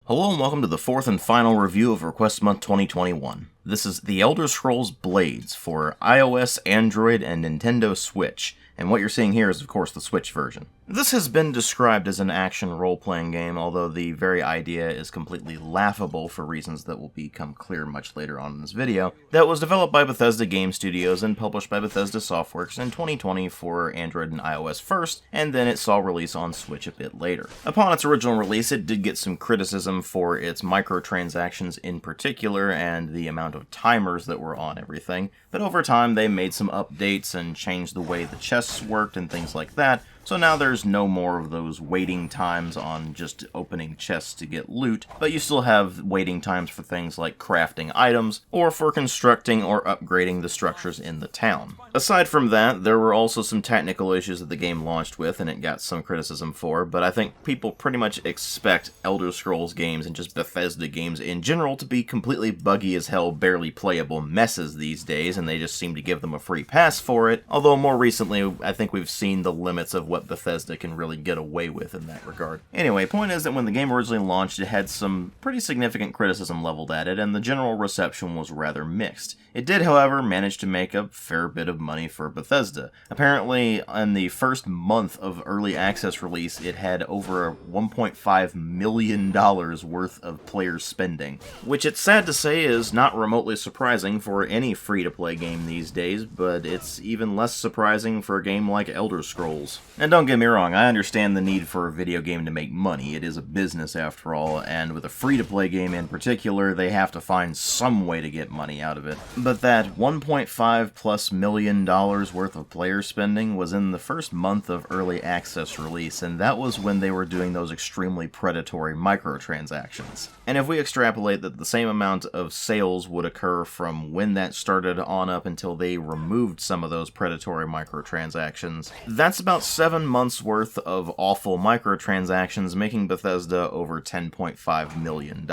Hello and welcome to the fourth and final review of Request Month 2021. This is The Elder Scrolls Blades for iOS, Android, and Nintendo Switch, and what you're seeing here is of course the Switch version. This has been described as an action role-playing game, although the very idea is completely laughable for reasons that will become clear much later on in this video, that was developed by Bethesda Game Studios and published by Bethesda Softworks in 2020 for Android and iOS first, and then it saw release on Switch a bit later. Upon its original release, it did get some criticism for its microtransactions in particular, and the amount of timers that were on everything, but over time they made some updates and changed the way the chests worked and things like that, so now there's no more of those waiting times on just opening chests to get loot, but you still have waiting times for things like crafting items, or for constructing or upgrading the structures in the town. Aside from that, there were also some technical issues that the game launched with, and it got some criticism for, but I think people pretty much expect Elder Scrolls games and just Bethesda games in general to be completely buggy as hell, barely playable messes these days, and they just seem to give them a free pass for it, although more recently I think we've seen the limits of what Bethesda can really get away with in that regard. Anyway, point is that when the game originally launched, it had some pretty significant criticism leveled at it, and the general reception was rather mixed. It did, however, manage to make a fair bit of money for Bethesda. Apparently, in the first month of early access release, it had over $1.5 million worth of player spending, which it's sad to say is not remotely surprising for any free-to-play game these days, but it's even less surprising for a game like Elder Scrolls. And don't get me wrong, I understand the need for a video game to make money. It is a business after all, and with a free-to-play game in particular, they have to find some way to get money out of it. But that $1.5+ million worth of player spending was in the first month of early access release, and that was when they were doing those extremely predatory microtransactions. And if we extrapolate that the same amount of sales would occur from when that started on up until they removed some of those predatory microtransactions, that's about 7 months worth of awful microtransactions, making Bethesda over $10.5 million.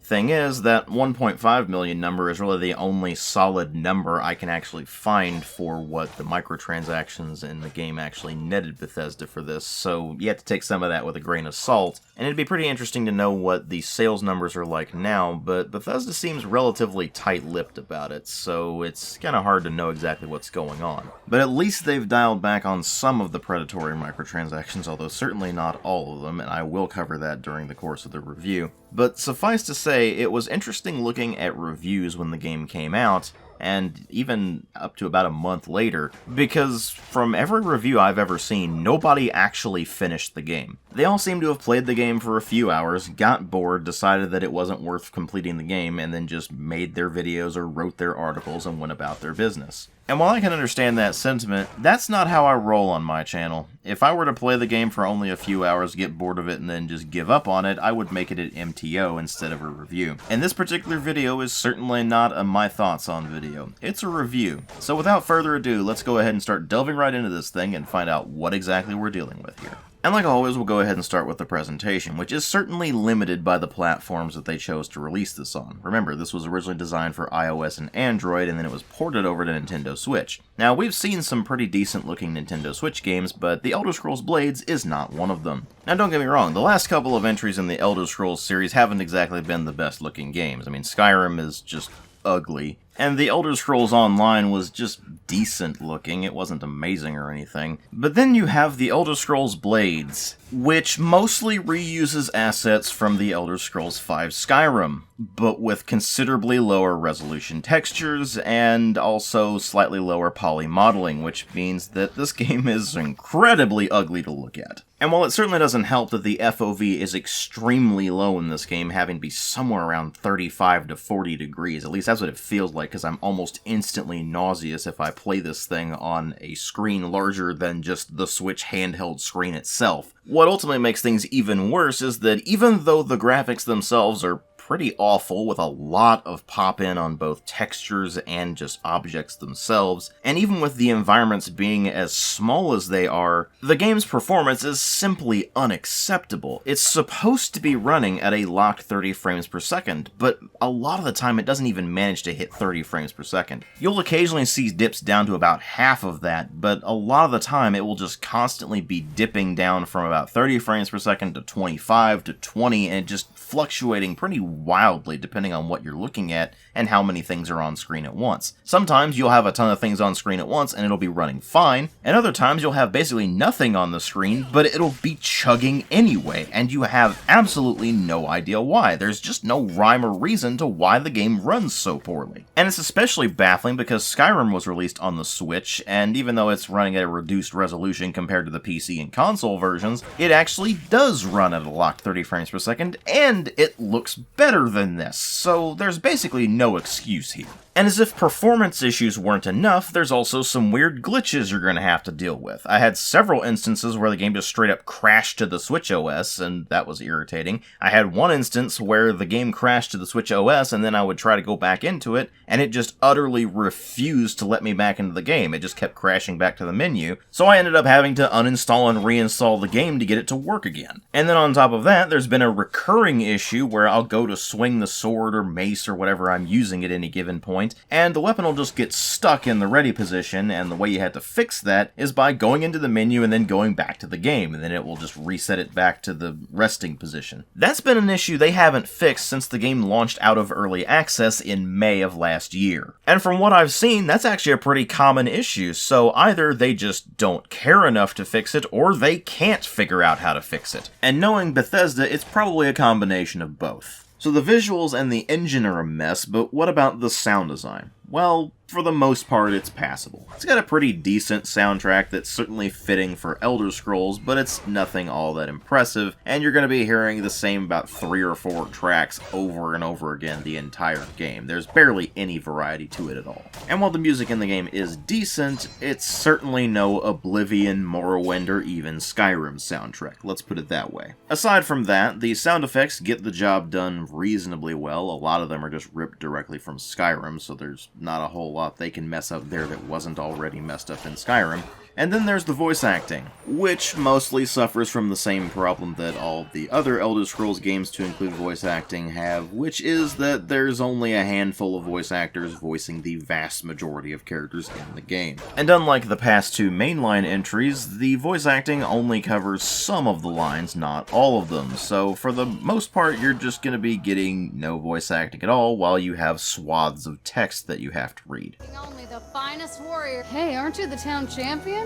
Thing is, that 1.5 million number is really the only solid number I can actually find for what the microtransactions in the game actually netted Bethesda for this, so you have to take some of that with a grain of salt, and it'd be pretty interesting to know what the sales numbers are like now, but Bethesda seems relatively tight-lipped about it, so it's kinda hard to know exactly what's going on. But at least they've dialed back on some of the predatory microtransactions, although certainly not all of them, and I will cover that during the course of the review. But suffice to say, it was interesting looking at reviews when the game came out, and even up to about a month later, because from every review I've ever seen, nobody actually finished the game. They all seem to have played the game for a few hours, got bored, decided that it wasn't worth completing the game, and then just made their videos or wrote their articles and went about their business. And while I can understand that sentiment, that's not how I roll on my channel. If I were to play the game for only a few hours, get bored of it, and then just give up on it, I would make it an MTO instead of a review. And this particular video is certainly not a my thoughts on video. It's a review. So without further ado, let's go ahead and start delving right into this thing and find out what exactly we're dealing with here. And like always, we'll go ahead and start with the presentation, which is certainly limited by the platforms that they chose to release this on. Remember, this was originally designed for iOS and Android, and then it was ported over to Nintendo Switch. Now, we've seen some pretty decent-looking Nintendo Switch games, but The Elder Scrolls Blades is not one of them. Now, don't get me wrong, the last couple of entries in the Elder Scrolls series haven't exactly been the best-looking games. I mean, Skyrim is just ugly. And the Elder Scrolls Online was just decent looking, it wasn't amazing or anything. But then you have the Elder Scrolls Blades, which mostly reuses assets from the Elder Scrolls V Skyrim, but with considerably lower resolution textures and also slightly lower poly modeling, which means that this game is incredibly ugly to look at. And while it certainly doesn't help that the FOV is extremely low in this game, having to be somewhere around 35 to 40 degrees, at least that's what it feels like, because I'm almost instantly nauseous if I play this thing on a screen larger than just the Switch handheld screen itself. What ultimately makes things even worse is that even though the graphics themselves are pretty awful, with a lot of pop-in on both textures and just objects themselves, and even with the environments being as small as they are, the game's performance is simply unacceptable. It's supposed to be running at a locked 30 frames per second, but a lot of the time it doesn't even manage to hit 30 frames per second. You'll occasionally see dips down to about half of that, but a lot of the time it will just constantly be dipping down from about 30 frames per second to 25 to 20, and just fluctuating pretty wildly depending on what you're looking at and how many things are on screen at once. Sometimes you'll have a ton of things on screen at once and it'll be running fine, and other times you'll have basically nothing on the screen, but it'll be chugging anyway, and you have absolutely no idea why. There's just no rhyme or reason to why the game runs so poorly. And it's especially baffling because Skyrim was released on the Switch, and even though it's running at a reduced resolution compared to the PC and console versions, it actually does run at a locked 30 frames per second, and it looks better than this, so there's basically no excuse here. And as if performance issues weren't enough, there's also some weird glitches you're going to have to deal with. I had several instances where the game just straight up crashed to the Switch OS, and that was irritating. I had one instance where the game crashed to the Switch OS, and then I would try to go back into it, and it just utterly refused to let me back into the game. It just kept crashing back to the menu, so I ended up having to uninstall and reinstall the game to get it to work again. And then on top of that, there's been a recurring issue where I'll go to swing the sword or mace or whatever I'm using at any given point, and the weapon will just get stuck in the ready position, and the way you have to fix that is by going into the menu and then going back to the game, and then it will just reset it back to the resting position. That's been an issue they haven't fixed since the game launched out of early access in May of last year. And from what I've seen, that's actually a pretty common issue, so either they just don't care enough to fix it, or they can't figure out how to fix it. And knowing Bethesda, it's probably a combination of both. So the visuals and the engine are a mess, but what about the sound design? Well, for the most part, it's passable. It's got a pretty decent soundtrack that's certainly fitting for Elder Scrolls, but it's nothing all that impressive, and you're going to be hearing the same about 3 or 4 tracks over and over again the entire game. There's barely any variety to it at all. And while the music in the game is decent, it's certainly no Oblivion, Morrowind, or even Skyrim soundtrack, let's put it that way. Aside from that, the sound effects get the job done reasonably well. A lot of them are just ripped directly from Skyrim, so there's not a whole lot they can mess up there that wasn't already messed up in Skyrim. And then there's the voice acting, which mostly suffers from the same problem that all the other Elder Scrolls games to include voice acting have, which is that there's only a handful of voice actors voicing the vast majority of characters in the game. And unlike the past 2 mainline entries, the voice acting only covers some of the lines, not all of them, so for the most part you're just going to be getting no voice acting at all while you have swaths of text that you have to read. Only the finest warrior. Hey, aren't you the town champion?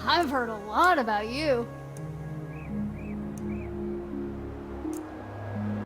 I've heard a lot about you.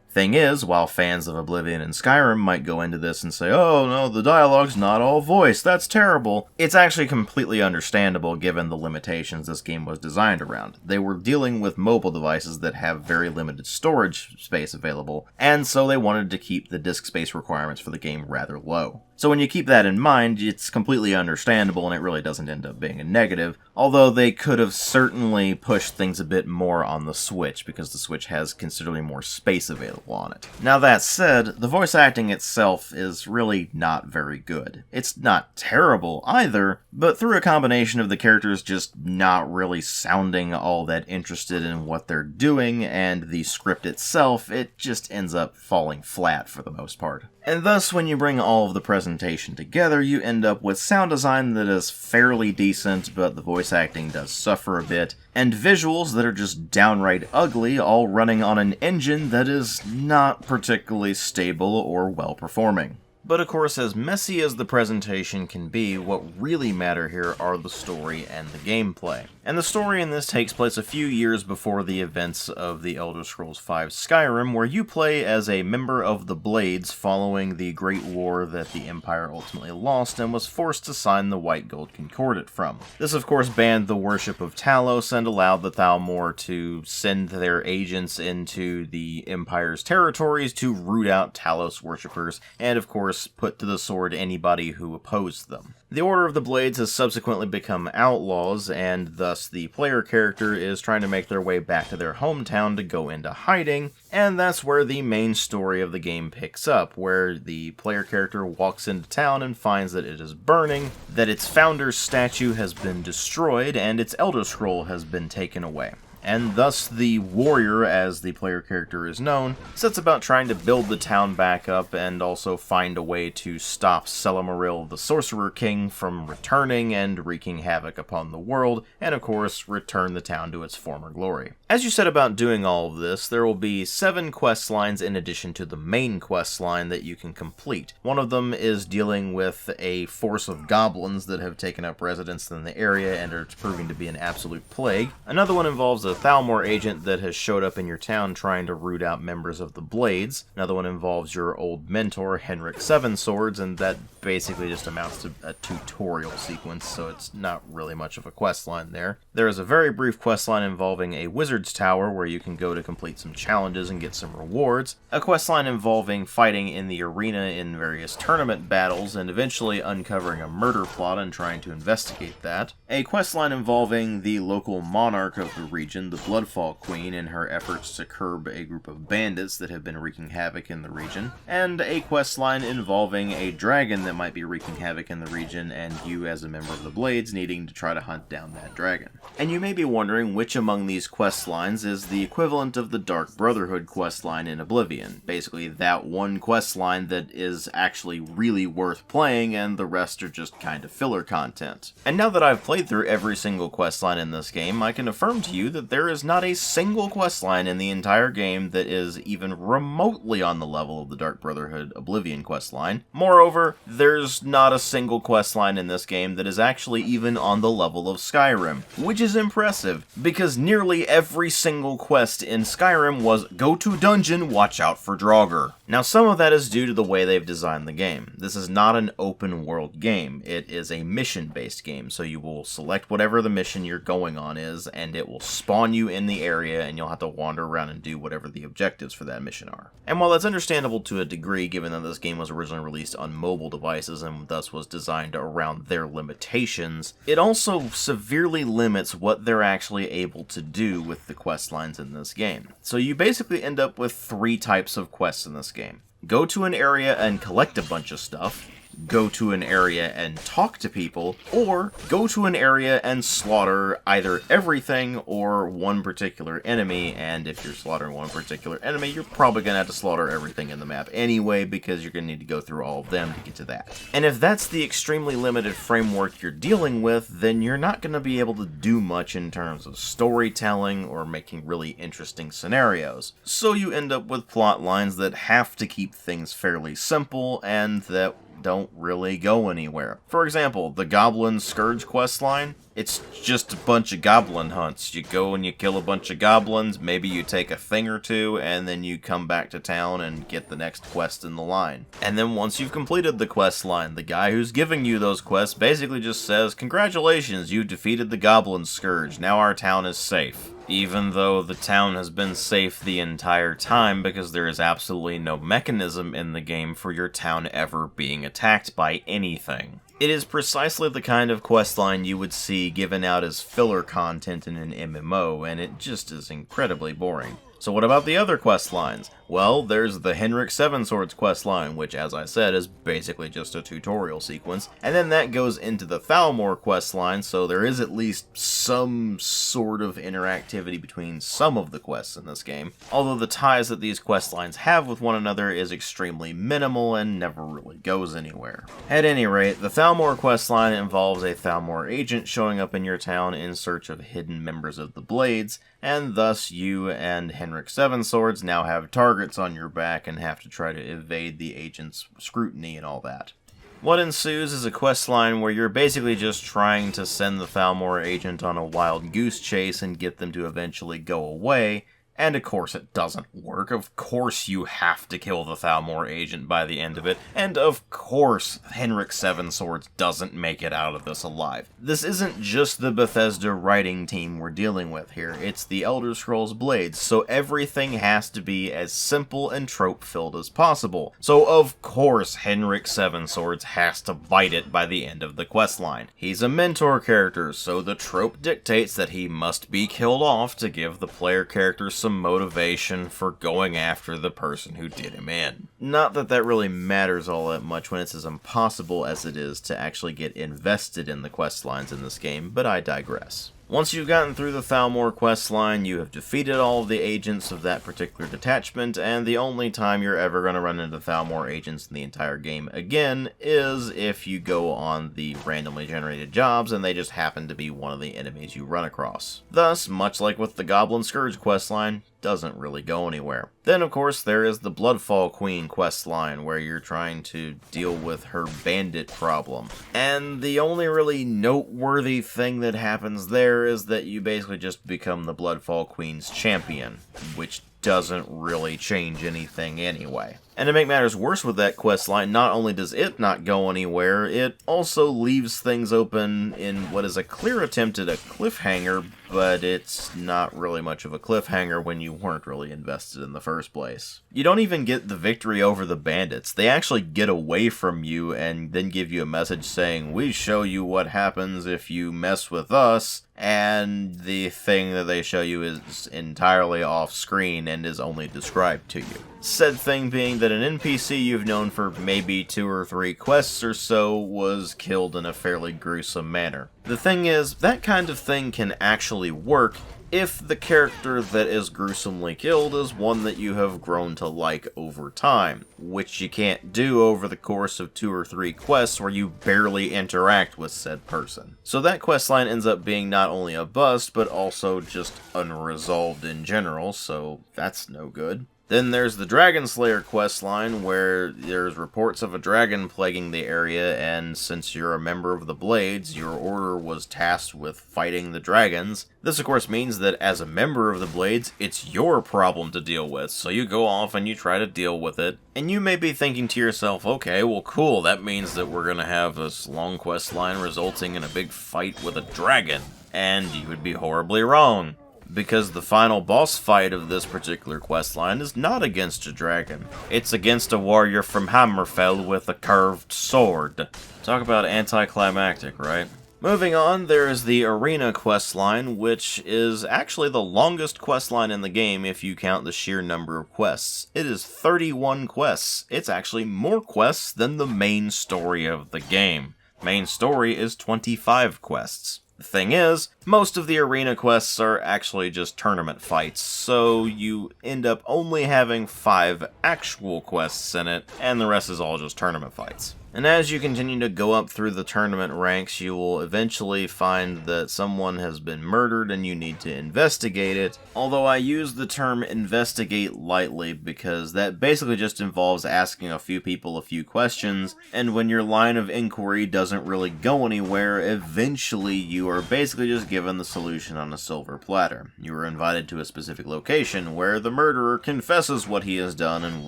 Thing is, while fans of Oblivion and Skyrim might go into this and say, oh no, the dialogue's not all voice, that's terrible, it's actually completely understandable given the limitations this game was designed around. They were dealing with mobile devices that have very limited storage space available, and so they wanted to keep the disk space requirements for the game rather low. So when you keep that in mind, it's completely understandable and it really doesn't end up being a negative, although they could have certainly pushed things a bit more on the Switch, because the Switch has considerably more space available on it. Now that said, the voice acting itself is really not very good. It's not terrible either, but through a combination of the characters just not really sounding all that interested in what they're doing, and the script itself, it just ends up falling flat for the most part. And thus, when you bring all of the presentation together, you end up with sound design that is fairly decent, but the voice acting does suffer a bit, and visuals that are just downright ugly, all running on an engine that is not particularly stable or well-performing. But of course, as messy as the presentation can be, what really matter here are the story and the gameplay. And the story in this takes place a few years before the events of the Elder Scrolls V Skyrim, where you play as a member of the Blades following the Great War that the Empire ultimately lost and was forced to sign the White Gold Concordat from. This of course banned the worship of Talos and allowed the Thalmor to send their agents into the Empire's territories to root out Talos worshippers, and of course course, put to the sword anybody who opposed them. The Order of the Blades has subsequently become outlaws, and thus the player character is trying to make their way back to their hometown to go into hiding, and that's where the main story of the game picks up, where the player character walks into town and finds that it is burning, that its founder's statue has been destroyed, and its Elder Scroll has been taken away. And thus the warrior, as the player character is known, sets about trying to build the town back up and also find a way to stop Selamaril, the Sorcerer King, from returning and wreaking havoc upon the world, and of course return the town to its former glory. As you set about doing all of this, there will be 7 quest lines in addition to the main quest line that you can complete. One of them is dealing with a force of goblins that have taken up residence in the area and are proving to be an absolute plague. Another one involves a Thalmor agent that has showed up in your town trying to root out members of the Blades. Another one involves your old mentor, Henrik Sevenswords, and that basically just amounts to a tutorial sequence, so it's not really much of a quest line there. There is a very brief quest line involving a Wizard's Tower where you can go to complete some challenges and get some rewards. A quest line involving fighting in the arena in various tournament battles and eventually uncovering a murder plot and trying to investigate that. A quest line involving the local monarch of the region, the Bloodfall Queen, in her efforts to curb a group of bandits that have been wreaking havoc in the region, and a quest line involving a dragon that might be wreaking havoc in the region, and you as a member of the Blades needing to try to hunt down that dragon. And you may be wondering which among these quest lines is the equivalent of the Dark Brotherhood quest line in Oblivion, basically that one quest line that is actually really worth playing and the rest are just kind of filler content. And now that I've played through every single quest line in this game, I can affirm to you that there is not a single questline in the entire game that is even remotely on the level of the Dark Brotherhood Oblivion questline. Moreover, there's not a single questline in this game that is actually even on the level of Skyrim, which is impressive, because nearly every single quest in Skyrim was go to dungeon, watch out for Draugr. Now some of that is due to the way they've designed the game. This is not an open world game, it is a mission-based game, so you will select whatever the mission you're going on is, and it will spawn you in the area and you'll have to wander around and do whatever the objectives for that mission are. And while that's understandable to a degree given that this game was originally released on mobile devices and thus was designed around their limitations, it also severely limits what they're actually able to do with the quest lines in this game. So you basically end up with 3 types of quests in this game. Go to an area and collect a bunch of stuff, go to an area and talk to people, or go to an area and slaughter either everything or one particular enemy, and if you're slaughtering one particular enemy, you're probably going to have to slaughter everything in the map anyway, because you're going to need to go through all of them to get to that. And if that's the extremely limited framework you're dealing with, then you're not going to be able to do much in terms of storytelling or making really interesting scenarios. So you end up with plot lines that have to keep things fairly simple, and that don't really go anywhere. For example, the Goblin Scourge questline, it's just a bunch of goblin hunts. You go and you kill a bunch of goblins, maybe you take a thing or two, and then you come back to town and get the next quest in the line. And then once you've completed the quest line, the guy who's giving you those quests basically just says, "Congratulations, you defeated the Goblin Scourge, now our town is safe." Even though the town has been safe the entire time because there is absolutely no mechanism in the game for your town ever being attacked by anything. It is precisely the kind of questline you would see given out as filler content in an MMO, and it just is incredibly boring. So what about the other quest lines? Well, there's the Henrik Sevenswords questline, which, as I said, is basically just a tutorial sequence, and then that goes into the Thalmor questline, so there is at least some sort of interactivity between some of the quests in this game, although the ties that these questlines have with one another is extremely minimal and never really goes anywhere. At any rate, the Thalmor questline involves a Thalmor agent showing up in your town in search of hidden members of the Blades, and thus you and Henrik Sevenswords now have targets on your back and have to try to evade the agent's scrutiny and all that. What ensues is a questline where you're basically just trying to send the Thalmor agent on a wild goose chase and get them to eventually go away, And of course it doesn't work. Of course you have to kill the Thalmor agent by the end of it. And of course Henrik Sevenswords doesn't make it out of this alive. This isn't just the Bethesda writing team we're dealing with here. It's the Elder Scrolls Blades, so everything has to be as simple and trope-filled as possible. So of course Henrik Sevenswords has to bite it by the end of the questline. He's a mentor character, so the trope dictates that he must be killed off to give the player character some motivation for going after the person who did him in. Not that that really matters all that much when it's as impossible as it is to actually get invested in the quest lines in this game, but I digress. Once you've gotten through the Thalmor questline, you have defeated all of the agents of that particular detachment, and the only time you're ever going to run into Thalmor agents in the entire game again is if you go on the randomly generated jobs and they just happen to be one of the enemies you run across. Thus, much like with the Goblin Scourge questline, doesn't really go anywhere. Then, of course, there is the Bloodfall Queen questline, where you're trying to deal with her bandit problem. And the only really noteworthy thing that happens there is that you basically just become the Bloodfall Queen's champion, which doesn't really change anything anyway. And to make matters worse with that questline, not only does it not go anywhere, it also leaves things open in what is a clear attempt at a cliffhanger, but it's not really much of a cliffhanger when you weren't really invested in the first place. You don't even get the victory over the bandits. They actually get away from you and then give you a message saying, "We show you what happens if you mess with us," and the thing that they show you is entirely off screen and is only described to you. Said thing being that an NPC you've known for maybe 2 or 3 quests or so was killed in a fairly gruesome manner. The thing is, that kind of thing can actually work if the character that is gruesomely killed is one that you have grown to like over time, which you can't do over the course of 2 or 3 quests where you barely interact with said person. So that questline ends up being not only a bust, but also just unresolved in general, so that's no good. Then there's the Dragon Slayer questline, where there's reports of a dragon plaguing the area, and since you're a member of the Blades, your order was tasked with fighting the dragons. This of course means that as a member of the Blades, it's your problem to deal with, so you go off and you try to deal with it. And you may be thinking to yourself, okay, well cool, that means that we're gonna have this long questline resulting in a big fight with a dragon. And you would be horribly wrong, because the final boss fight of this particular questline is not against a dragon. It's against a warrior from Hammerfell with a curved sword. Talk about anticlimactic, right? Moving on, there is the Arena questline, which is actually the longest questline in the game if you count the sheer number of quests. It is 31 quests. It's actually more quests than the main story of the game. Main story is 25 quests. The thing is, most of the arena quests are actually just tournament fights, so you end up only having 5 actual quests in it, and the rest is all just tournament fights. And as you continue to go up through the tournament ranks, you will eventually find that someone has been murdered and you need to investigate it. Although I use the term investigate lightly because that basically just involves asking a few people a few questions, and when your line of inquiry doesn't really go anywhere, eventually you are basically just given the solution on a silver platter. You are invited to a specific location where the murderer confesses what he has done and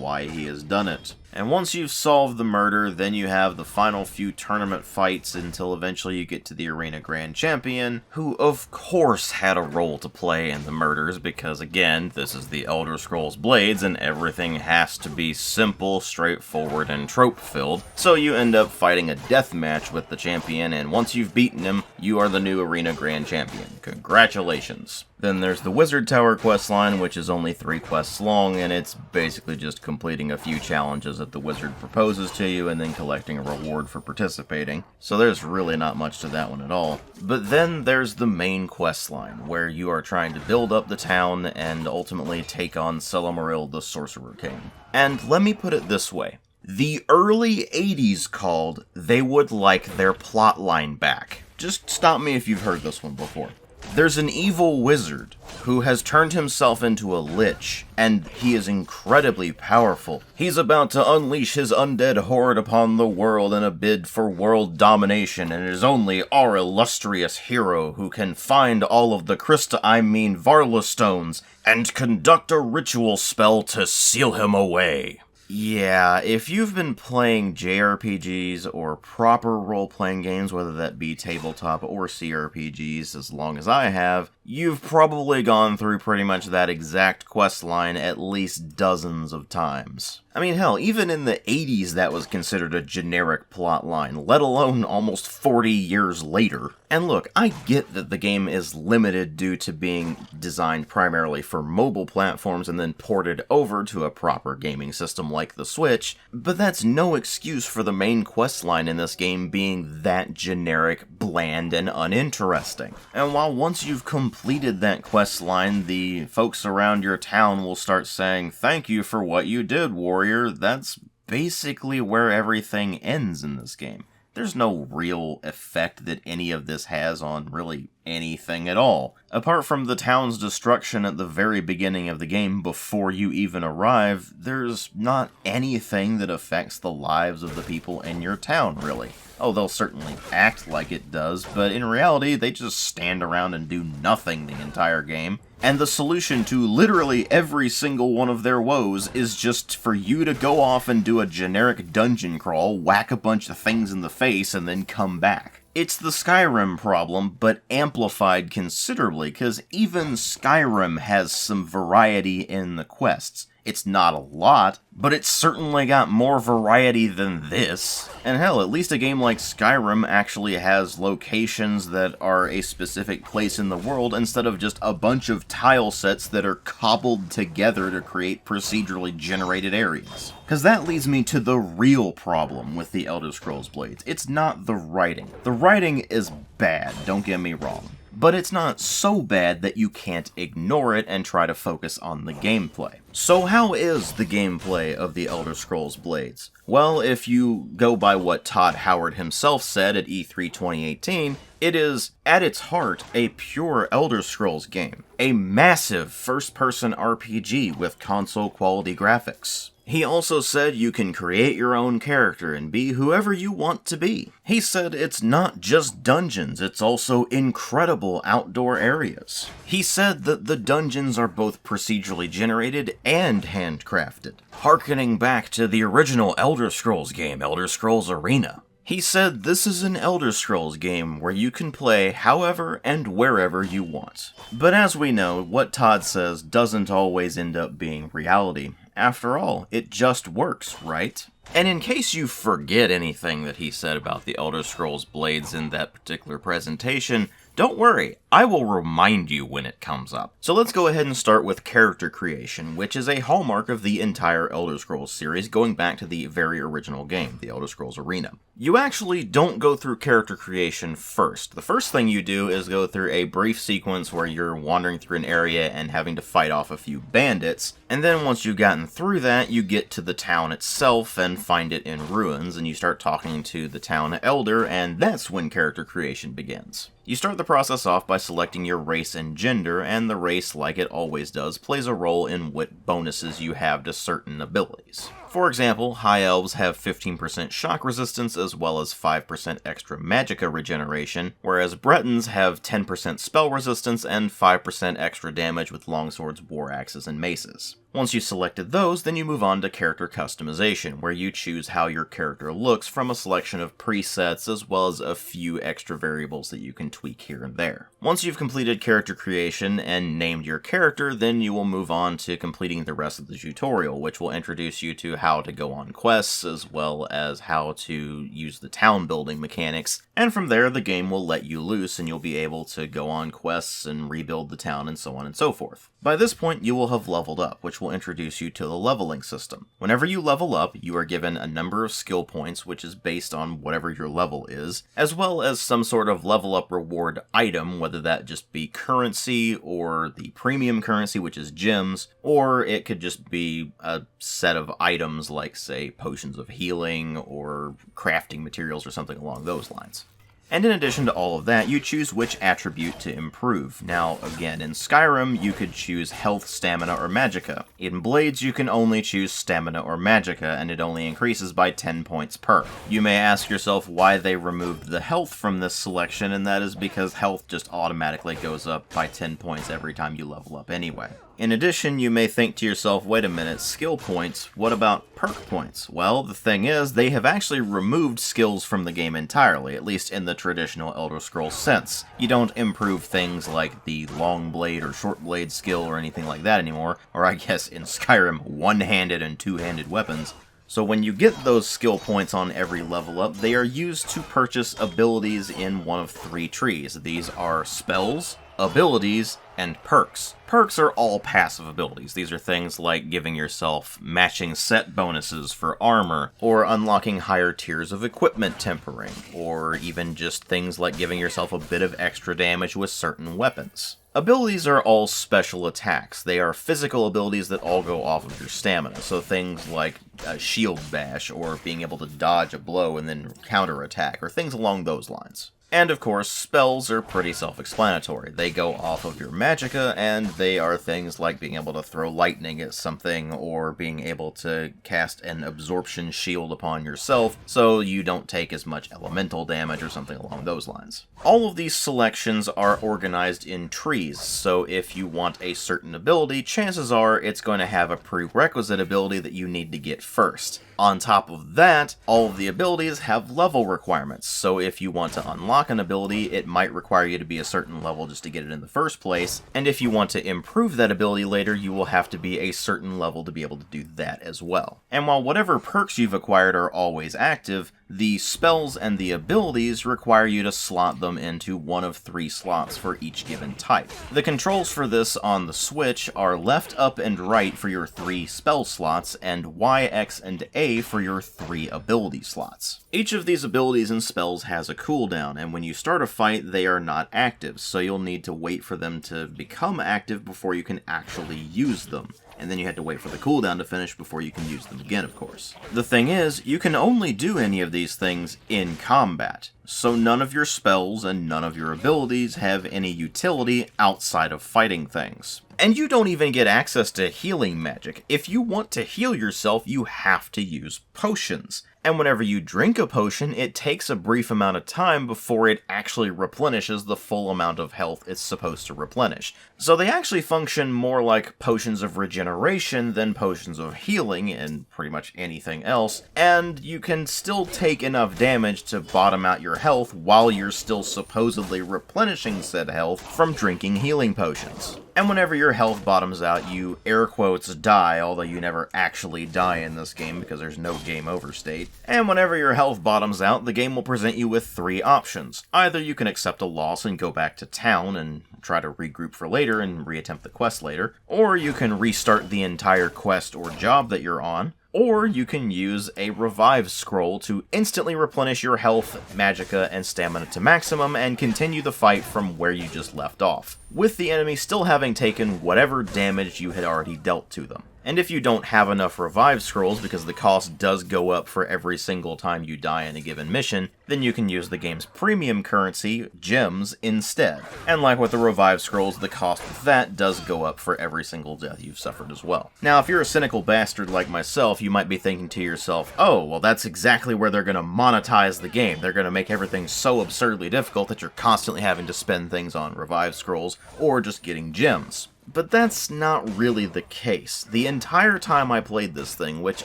why he has done it. And once you've solved the murder, then you have the final few tournament fights until eventually you get to the Arena Grand Champion, who of course had a role to play in the murders because again, this is the Elder Scrolls Blades and everything has to be simple, straightforward, and trope-filled. So you end up fighting a death match with the champion, and once you've beaten him, you are the new Arena Grand Champion. Congratulations! Then there's the Wizard Tower questline, which is only 3 quests long, and it's basically just completing a few challenges that the wizard proposes to you and then collecting a reward for participating. So there's really not much to that one at all. But then there's the main questline, where you are trying to build up the town and ultimately take on Selamoril the Sorcerer King. And let me put it this way. The early 80s called, they would like their plotline back. Just stop me if you've heard this one before. There's an evil wizard who has turned himself into a lich, and he is incredibly powerful. He's about to unleash his undead horde upon the world in a bid for world domination, and it is only our illustrious hero who can find all of the Varla stones and conduct a ritual spell to seal him away. Yeah, if you've been playing JRPGs or proper role-playing games, whether that be tabletop or CRPGs, as long as I have, you've probably gone through pretty much that exact quest line at least dozens of times. I mean, hell, even in the 80s that was considered a generic plot line, let alone almost 40 years later. And look, I get that the game is limited due to being designed primarily for mobile platforms and then ported over to a proper gaming system like the Switch, but that's no excuse for the main questline in this game being that generic, bland, and uninteresting. And while once you've completed that questline, the folks around your town will start saying, "Thank you for what you did, warrior," that's basically where everything ends in this game. There's no real effect that any of this has on really anything at all. Apart from the town's destruction at the very beginning of the game before you even arrive, there's not anything that affects the lives of the people in your town, really. Oh, they'll certainly act like it does, but in reality, they just stand around and do nothing the entire game. And the solution to literally every single one of their woes is just for you to go off and do a generic dungeon crawl, whack a bunch of things in the face, and then come back. It's the Skyrim problem, but amplified considerably, because even Skyrim has some variety in the quests. It's not a lot, but it's certainly got more variety than this. And hell, at least a game like Skyrim actually has locations that are a specific place in the world instead of just a bunch of tile sets that are cobbled together to create procedurally generated areas. Because that leads me to the real problem with the Elder Scrolls Blades. It's not the writing. The writing is bad, don't get me wrong. But it's not so bad that you can't ignore it and try to focus on the gameplay. So how is the gameplay of the Elder Scrolls Blades? Well, if you go by what Todd Howard himself said at E3 2018, it is, at its heart, a pure Elder Scrolls game. A massive first-person RPG with console-quality graphics. He also said you can create your own character and be whoever you want to be. He said it's not just dungeons, it's also incredible outdoor areas. He said that the dungeons are both procedurally generated and handcrafted, harkening back to the original Elder Scrolls game, Elder Scrolls Arena. He said this is an Elder Scrolls game where you can play however and wherever you want. But as we know, what Todd says doesn't always end up being reality. After all, it just works, right? And in case you forget anything that he said about the Elder Scrolls Blades in that particular presentation, don't worry, I will remind you when it comes up. So let's go ahead and start with character creation, which is a hallmark of the entire Elder Scrolls series going back to the very original game, the Elder Scrolls Arena. You actually don't go through character creation first. The first thing you do is go through a brief sequence where you're wandering through an area and having to fight off a few bandits, and then once you've gotten through that, you get to the town itself and find it in ruins, and you start talking to the town elder, and that's when character creation begins. You start the process off by selecting your race and gender, and the race, like it always does, plays a role in what bonuses you have to certain abilities. For example, High Elves have 15% shock resistance as well as 5% extra magicka regeneration, whereas Bretons have 10% spell resistance and 5% extra damage with longswords, war axes, and maces. Once you've selected those, then you move on to character customization, where you choose how your character looks from a selection of presets as well as a few extra variables that you can tweak here and there. Once you've completed character creation and named your character, then you will move on to completing the rest of the tutorial, which will introduce you to how to go on quests as well as how to use the town building mechanics, and from there the game will let you loose and you'll be able to go on quests and rebuild the town and so on and so forth. By this point, you will have leveled up, which will introduce you to the leveling system. Whenever you level up, you are given a number of skill points, which is based on whatever your level is, as well as some sort of level up reward item, whether that just be currency or the premium currency, which is gems, or it could just be a set of items like, say, potions of healing or crafting materials or something along those lines. And in addition to all of that, you choose which attribute to improve. Now, again, in Skyrim, you could choose health, stamina, or magicka. In Blades, you can only choose stamina or magicka, and it only increases by 10 points per. You may ask yourself why they removed the health from this selection, and that is because health just automatically goes up by 10 points every time you level up anyway. In addition, you may think to yourself, wait a minute, skill points, what about perk points? Well, the thing is, they have actually removed skills from the game entirely, at least in the traditional Elder Scrolls sense. You don't improve things like the long blade or short blade skill or anything like that anymore, or I guess in Skyrim, one-handed and two-handed weapons. So when you get those skill points on every level up, they are used to purchase abilities in one of three trees. These are spells, abilities, and perks. Perks are all passive abilities. These are things like giving yourself matching set bonuses for armor, or unlocking higher tiers of equipment tempering, or even just things like giving yourself a bit of extra damage with certain weapons. Abilities are all special attacks. They are physical abilities that all go off of your stamina, so things like a shield bash, or being able to dodge a blow and then counterattack, or things along those lines. And of course, spells are pretty self-explanatory. They go off of your magicka, and they are things like being able to throw lightning at something, or being able to cast an absorption shield upon yourself, so you don't take as much elemental damage or something along those lines. All of these selections are organized in trees, so if you want a certain ability, chances are it's going to have a prerequisite ability that you need to get first. On top of that, all of the abilities have level requirements, so if you want to unlock an ability, it might require you to be a certain level just to get it in the first place, and if you want to improve that ability later, you will have to be a certain level to be able to do that as well. And while whatever perks you've acquired are always active, the spells and the abilities require you to slot them into one of three slots for each given type. The controls for this on the Switch are left, up, and right for your 3 spell slots, and Y, X, and A for your 3 ability slots. Each of these abilities and spells has a cooldown, and when you start a fight, they are not active, so you'll need to wait for them to become active before you can actually use them. And then you had to wait for the cooldown to finish before you can use them again, of course. The thing is, you can only do any of these things in combat, so none of your spells and none of your abilities have any utility outside of fighting things. And you don't even get access to healing magic. If you want to heal yourself, you have to use potions. And whenever you drink a potion, it takes a brief amount of time before it actually replenishes the full amount of health it's supposed to replenish. So they actually function more like potions of regeneration than potions of healing and pretty much anything else, and you can still take enough damage to bottom out your health while you're still supposedly replenishing said health from drinking healing potions. And whenever your health bottoms out, you air quotes die, although you never actually die in this game because there's no game over state. And whenever your health bottoms out, the game will present you with 3 options. Either you can accept a loss and go back to town and try to regroup for later and reattempt the quest later, or you can restart the entire quest or job that you're on, or you can use a revive scroll to instantly replenish your health, magicka, and stamina to maximum and continue the fight from where you just left off, with the enemy still having taken whatever damage you had already dealt to them. And if you don't have enough revive scrolls, because the cost does go up for every single time you die in a given mission, then you can use the game's premium currency, gems, instead. And like with the revive scrolls, the cost of that does go up for every single death you've suffered as well. Now, if you're a cynical bastard like myself, you might be thinking to yourself, oh, well that's exactly where they're gonna monetize the game. They're gonna make everything so absurdly difficult that you're constantly having to spend things on revive scrolls, or just getting gems. But that's not really the case. The entire time I played this thing, which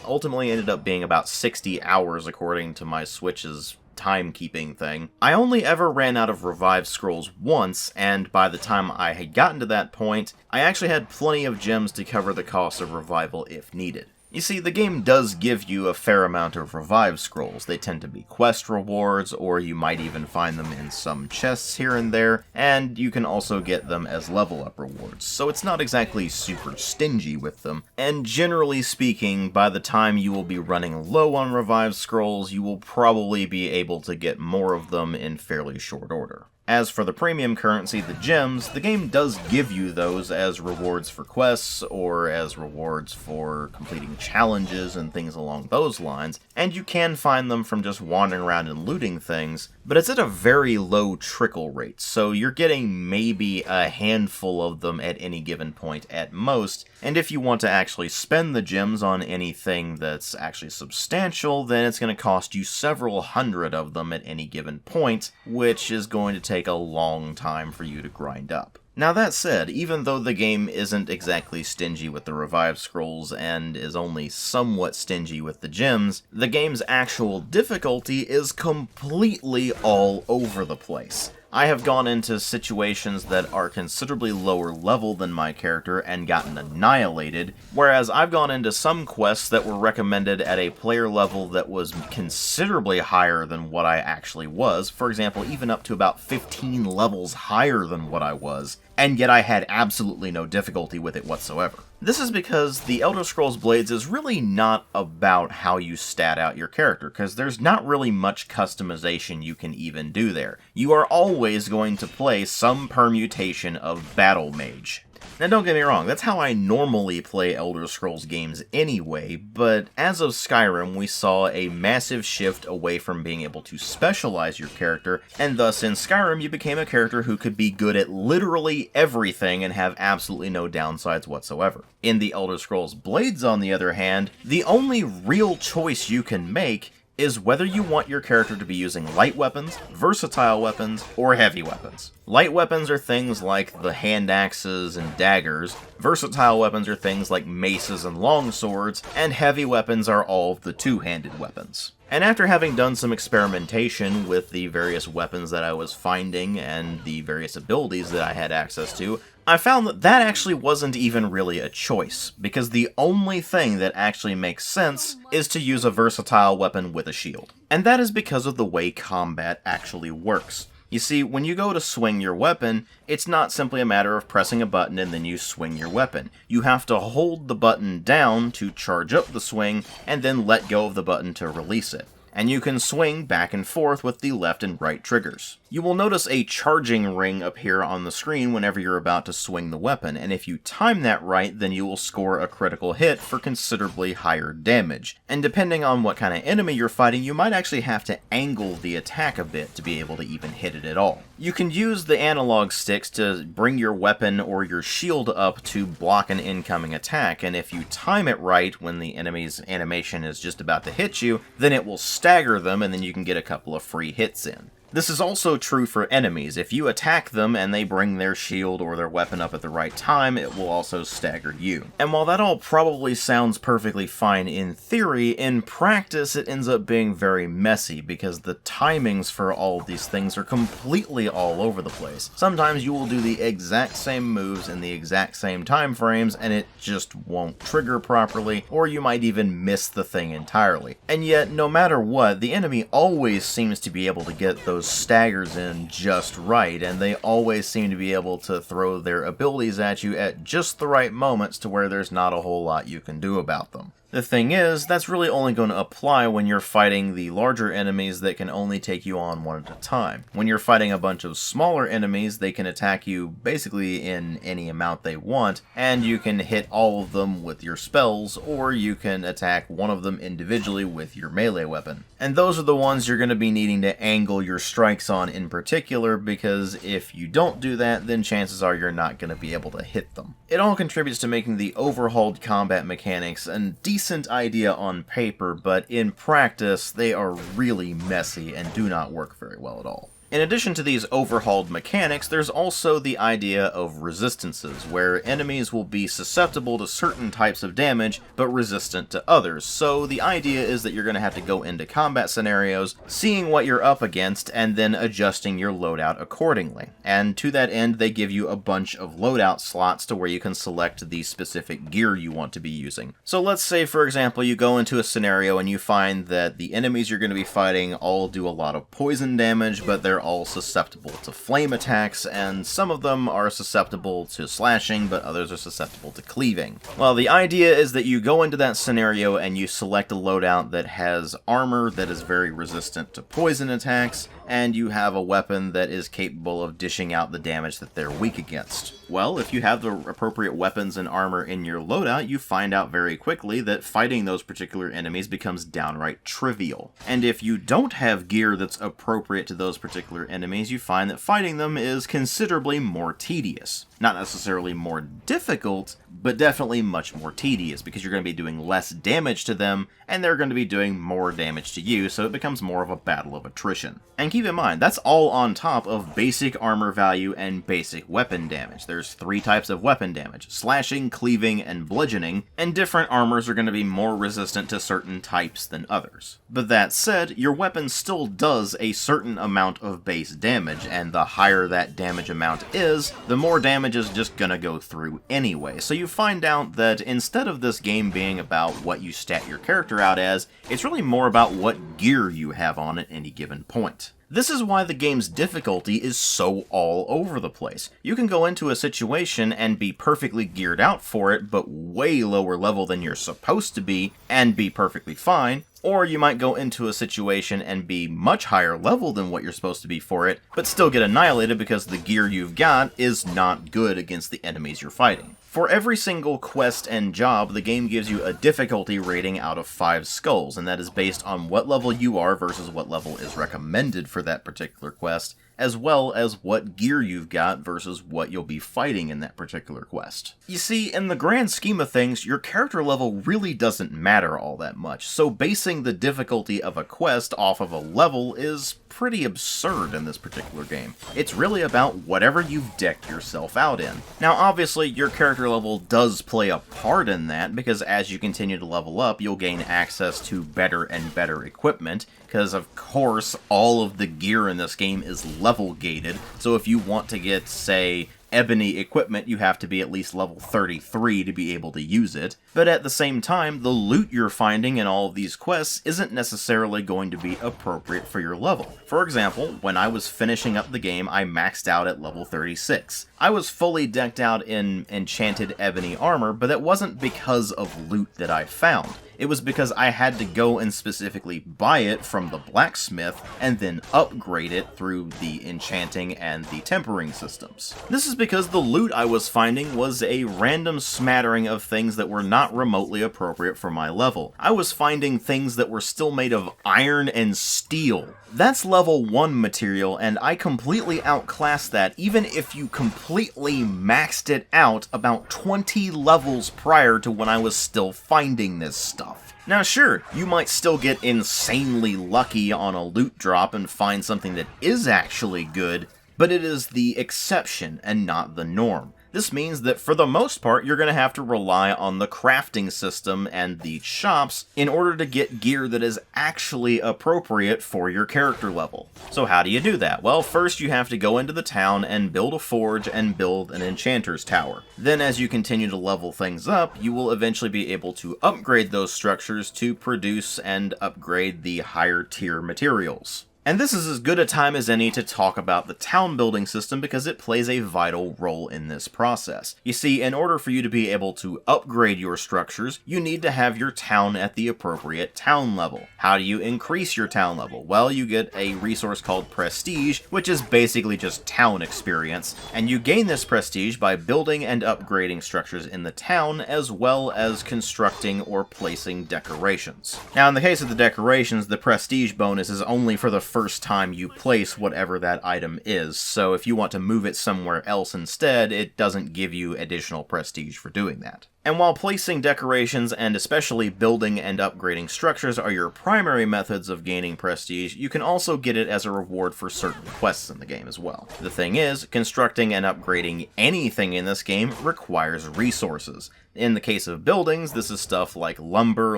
ultimately ended up being about 60 hours according to my Switch's timekeeping thing, I only ever ran out of revive scrolls once, and by the time I had gotten to that point, I actually had plenty of gems to cover the cost of revival if needed. You see, the game does give you a fair amount of revive scrolls. They tend to be quest rewards, or you might even find them in some chests here and there, and you can also get them as level up rewards, so it's not exactly super stingy with them. And generally speaking, by the time you will be running low on revive scrolls, you will probably be able to get more of them in fairly short order. As for the premium currency, the gems, the game does give you those as rewards for quests, or as rewards for completing challenges and things along those lines, and you can find them from just wandering around and looting things, but it's at a very low trickle rate, so you're getting maybe a handful of them at any given point at most, and if you want to actually spend the gems on anything that's actually substantial, then it's going to cost you several hundred of them at any given point, which is going to take a long time for you to grind up. Now that said, even though the game isn't exactly stingy with the revive scrolls and is only somewhat stingy with the gems, the game's actual difficulty is completely all over the place. I have gone into situations that are considerably lower level than my character and gotten annihilated, whereas I've gone into some quests that were recommended at a player level that was considerably higher than what I actually was, for example, even up to about 15 levels higher than what I was, and yet I had absolutely no difficulty with it whatsoever. This is because the Elder Scrolls Blades is really not about how you stat out your character, because there's not really much customization you can even do there. You are always going to play some permutation of Battle Mage. Now don't get me wrong, that's how I normally play Elder Scrolls games anyway, but as of Skyrim we saw a massive shift away from being able to specialize your character, and thus in Skyrim you became a character who could be good at literally everything and have absolutely no downsides whatsoever. In the Elder Scrolls Blades, on the other hand, the only real choice you can make is whether you want your character to be using light weapons, versatile weapons, or heavy weapons. Light weapons are things like the hand axes and daggers, versatile weapons are things like maces and longswords, and heavy weapons are all of the two-handed weapons. And after having done some experimentation with the various weapons that I was finding and the various abilities that I had access to, I found that that actually wasn't even really a choice, because the only thing that actually makes sense is to use a versatile weapon with a shield. And that is because of the way combat actually works. You see, when you go to swing your weapon, it's not simply a matter of pressing a button and then you swing your weapon. You have to hold the button down to charge up the swing, and then let go of the button to release it. And you can swing back and forth with the left and right triggers. You will notice a charging ring appear on the screen whenever you're about to swing the weapon, and if you time that right, then you will score a critical hit for considerably higher damage. And depending on what kind of enemy you're fighting, you might actually have to angle the attack a bit to be able to even hit it at all. You can use the analog sticks to bring your weapon or your shield up to block an incoming attack, and if you time it right when the enemy's animation is just about to hit you, then it will stagger them and then you can get a couple of free hits in. This is also true for enemies. If you attack them and they bring their shield or their weapon up at the right time, it will also stagger you. And while that all probably sounds perfectly fine in theory, in practice it ends up being very messy because the timings for all of these things are completely all over the place. Sometimes you will do the exact same moves in the exact same time frames and it just won't trigger properly, or you might even miss the thing entirely. And yet, no matter what, the enemy always seems to be able to get those staggers in just right, and they always seem to be able to throw their abilities at you at just the right moments to where there's not a whole lot you can do about them. The thing is, that's really only going to apply when you're fighting the larger enemies that can only take you on one at a time. When you're fighting a bunch of smaller enemies, they can attack you basically in any amount they want, and you can hit all of them with your spells, or you can attack one of them individually with your melee weapon. And those are the ones you're going to be needing to angle your strikes on in particular, because if you don't do that, then chances are you're not going to be able to hit them. It all contributes to making the overhauled combat mechanics a decent idea on paper, but in practice they are really messy and do not work very well at all. In addition to these overhauled mechanics, there's also the idea of resistances, where enemies will be susceptible to certain types of damage, but resistant to others. So the idea is that you're going to have to go into combat scenarios, seeing what you're up against, and then adjusting your loadout accordingly. And to that end, they give you a bunch of loadout slots to where you can select the specific gear you want to be using. So let's say, for example, you go into a scenario and you find that the enemies you're going to be fighting all do a lot of poison damage, but they're they're all susceptible to flame attacks, and some of them are susceptible to slashing, but others are susceptible to cleaving. Well, the idea is that you go into that scenario and you select a loadout that has armor that is very resistant to poison attacks, and you have a weapon that is capable of dishing out the damage that they're weak against. Well, if you have the appropriate weapons and armor in your loadout, you find out very quickly that fighting those particular enemies becomes downright trivial. And if you don't have gear that's appropriate to those particular enemies, you find that fighting them is considerably more tedious. Not necessarily more difficult, but definitely much more tedious, because you're going to be doing less damage to them, and they're going to be doing more damage to you, so it becomes more of a battle of attrition. And keep in mind, that's all on top of basic armor value and basic weapon damage. There's 3 types of weapon damage: slashing, cleaving, and bludgeoning, and different armors are going to be more resistant to certain types than others. But that said, your weapon still does a certain amount of base damage, and the higher that damage amount is, the more damage is just gonna go through anyway. So you find out that instead of this game being about what you stat your character out as, it's really more about what gear you have on at any given point. This is why the game's difficulty is so all over the place. You can go into a situation and be perfectly geared out for it, but way lower level than you're supposed to be, and be perfectly fine. Or you might go into a situation and be much higher level than what you're supposed to be for it, but still get annihilated because the gear you've got is not good against the enemies you're fighting. For every single quest and job, the game gives you a difficulty rating out of 5 skulls, and that is based on what level you are versus what level is recommended for that particular quest, as well as what gear you've got versus what you'll be fighting in that particular quest. You see, in the grand scheme of things, your character level really doesn't matter all that much, so basing the difficulty of a quest off of a level is pretty absurd in this particular game. It's really about whatever you've decked yourself out in. Now obviously your character level does play a part in that, because as you continue to level up, you'll gain access to better and better equipment, because of course all of the gear in this game is level gated, so if you want to get, say, ebony equipment, you have to be at least level 33 to be able to use it. But at the same time, the loot you're finding in all of these quests isn't necessarily going to be appropriate for your level. For example, when I was finishing up the game, I maxed out at level 36. I was fully decked out in enchanted ebony armor, but that wasn't because of loot that I found. It was because I had to go and specifically buy it from the blacksmith and then upgrade it through the enchanting and the tempering systems. This is because the loot I was finding was a random smattering of things that were not remotely appropriate for my level. I was finding things that were still made of iron and steel. That's level 1 material, and I completely outclassed that even if you completely maxed it out about 20 levels prior to when I was still finding this stuff. Now sure, you might still get insanely lucky on a loot drop and find something that is actually good, but it is the exception and not the norm. This means that for the most part, you're going to have to rely on the crafting system and the shops in order to get gear that is actually appropriate for your character level. So how do you do that? Well, first you have to go into the town and build a forge and build an enchanter's tower. Then as you continue to level things up, you will eventually be able to upgrade those structures to produce and upgrade the higher tier materials. And this is as good a time as any to talk about the town building system because it plays a vital role in this process. You see, in order for you to be able to upgrade your structures, you need to have your town at the appropriate town level. How do you increase your town level? Well, you get a resource called Prestige, which is basically just town experience, and you gain this prestige by building and upgrading structures in the town, as well as constructing or placing decorations. Now, in the case of the decorations, the prestige bonus is only for the first time you place whatever that item is, so if you want to move it somewhere else instead, it doesn't give you additional prestige for doing that. And while placing decorations and especially building and upgrading structures are your primary methods of gaining prestige, you can also get it as a reward for certain quests in the game as well. The thing is, constructing and upgrading anything in this game requires resources. In the case of buildings, this is stuff like lumber,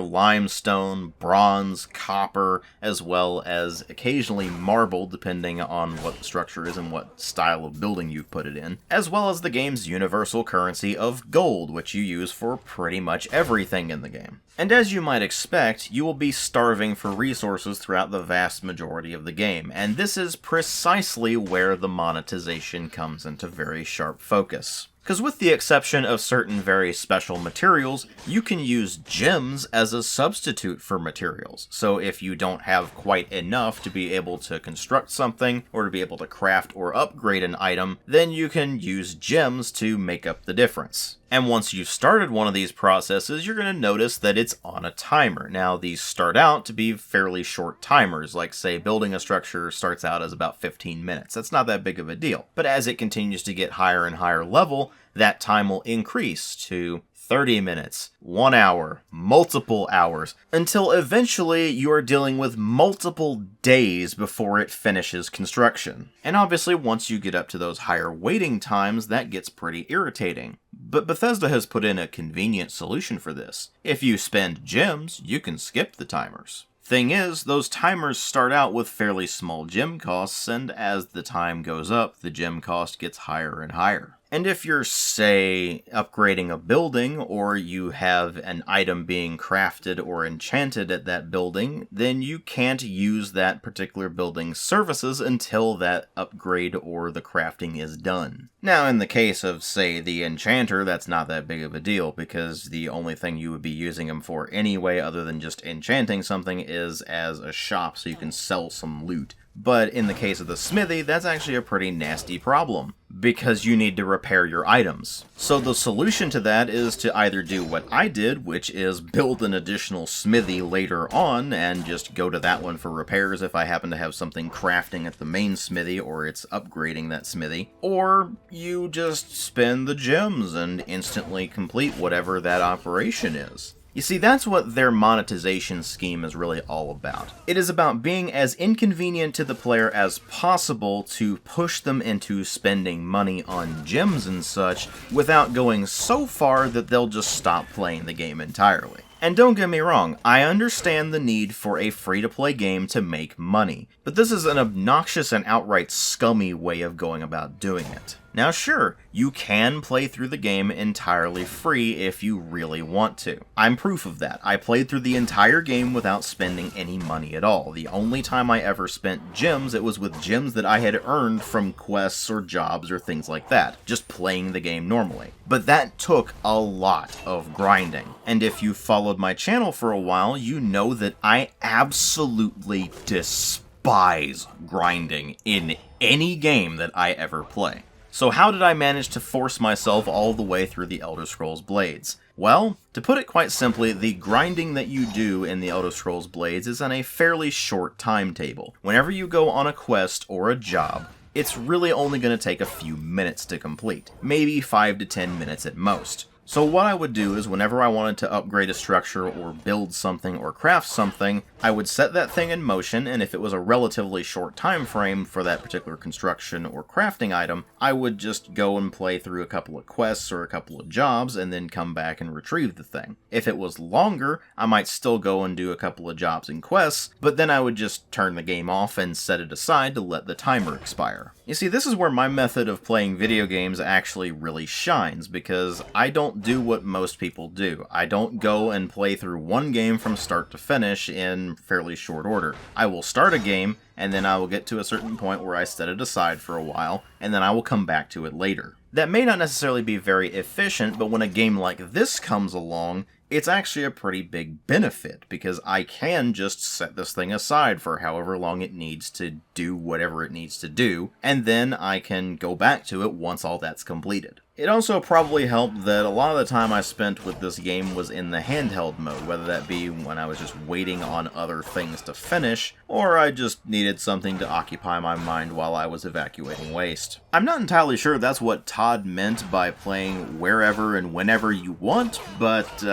limestone, bronze, copper, as well as occasionally marble, depending on what the structure is and what style of building you've put it in, as well as the game's universal currency of gold, which you use for pretty much everything in the game. And as you might expect, you will be starving for resources throughout the vast majority of the game, and this is precisely where the monetization comes into very sharp focus. Because with the exception of certain very special materials, you can use gems as a substitute for materials. So if you don't have quite enough to be able to construct something, or to be able to craft or upgrade an item, then you can use gems to make up the difference. And once you've started one of these processes, you're going to notice that it's on a timer. Now, these start out to be fairly short timers, like say building a structure starts out as about 15 minutes. That's not that big of a deal. But as it continues to get higher and higher level, that time will increase to 30 minutes, 1 hour, multiple hours, until eventually you are dealing with multiple days before it finishes construction. And obviously once you get up to those higher waiting times, that gets pretty irritating. But Bethesda has put in a convenient solution for this. If you spend gems, you can skip the timers. Thing is, those timers start out with fairly small gem costs, and as the time goes up, the gem cost gets higher and higher. And if you're, say, upgrading a building, or you have an item being crafted or enchanted at that building, then you can't use that particular building's services until that upgrade or the crafting is done. Now, in the case of, say, the enchanter, that's not that big of a deal, because the only thing you would be using them for anyway, other than just enchanting something, is as a shop so you can sell some loot. But in the case of the smithy, that's actually a pretty nasty problem, because you need to repair your items. So the solution to that is to either do what I did, which is build an additional smithy later on, and just go to that one for repairs if I happen to have something crafting at the main smithy, or it's upgrading that smithy. Or you just spend the gems and instantly complete whatever that operation is. You see, that's what their monetization scheme is really all about. It is about being as inconvenient to the player as possible to push them into spending money on gems and such, without going so far that they'll just stop playing the game entirely. And don't get me wrong, I understand the need for a free-to-play game to make money, but this is an obnoxious and outright scummy way of going about doing it. Now sure, you can play through the game entirely free if you really want to. I'm proof of that. I played through the entire game without spending any money at all. The only time I ever spent gems, it was with gems that I had earned from quests or jobs or things like that, just playing the game normally. But that took a lot of grinding. And if you followed my channel for a while, you know that I absolutely despise grinding in any game that I ever play. So how did I manage to force myself all the way through the Elder Scrolls Blades? Well, to put it quite simply, the grinding that you do in the Elder Scrolls Blades is on a fairly short timetable. Whenever you go on a quest or a job, it's really only going to take a few minutes to complete, maybe 5 to 10 minutes at most. So what I would do is whenever I wanted to upgrade a structure or build something or craft something, I would set that thing in motion, and if it was a relatively short time frame for that particular construction or crafting item, I would just go and play through a couple of quests or a couple of jobs and then come back and retrieve the thing. If it was longer, I might still go and do a couple of jobs and quests, but then I would just turn the game off and set it aside to let the timer expire. You see, this is where my method of playing video games actually really shines, because I don't do what most people do. I don't go and play through one game from start to finish in fairly short order. I will start a game, and then I will get to a certain point where I set it aside for a while, and then I will come back to it later. That may not necessarily be very efficient, but when a game like this comes along, it's actually a pretty big benefit, because I can just set this thing aside for however long it needs to do whatever it needs to do, and then I can go back to it once all that's completed. It also probably helped that a lot of the time I spent with this game was in the handheld mode, whether that be when I was just waiting on other things to finish, or I just needed something to occupy my mind while I was evacuating waste. I'm not entirely sure that's what Todd meant by playing wherever and whenever you want, but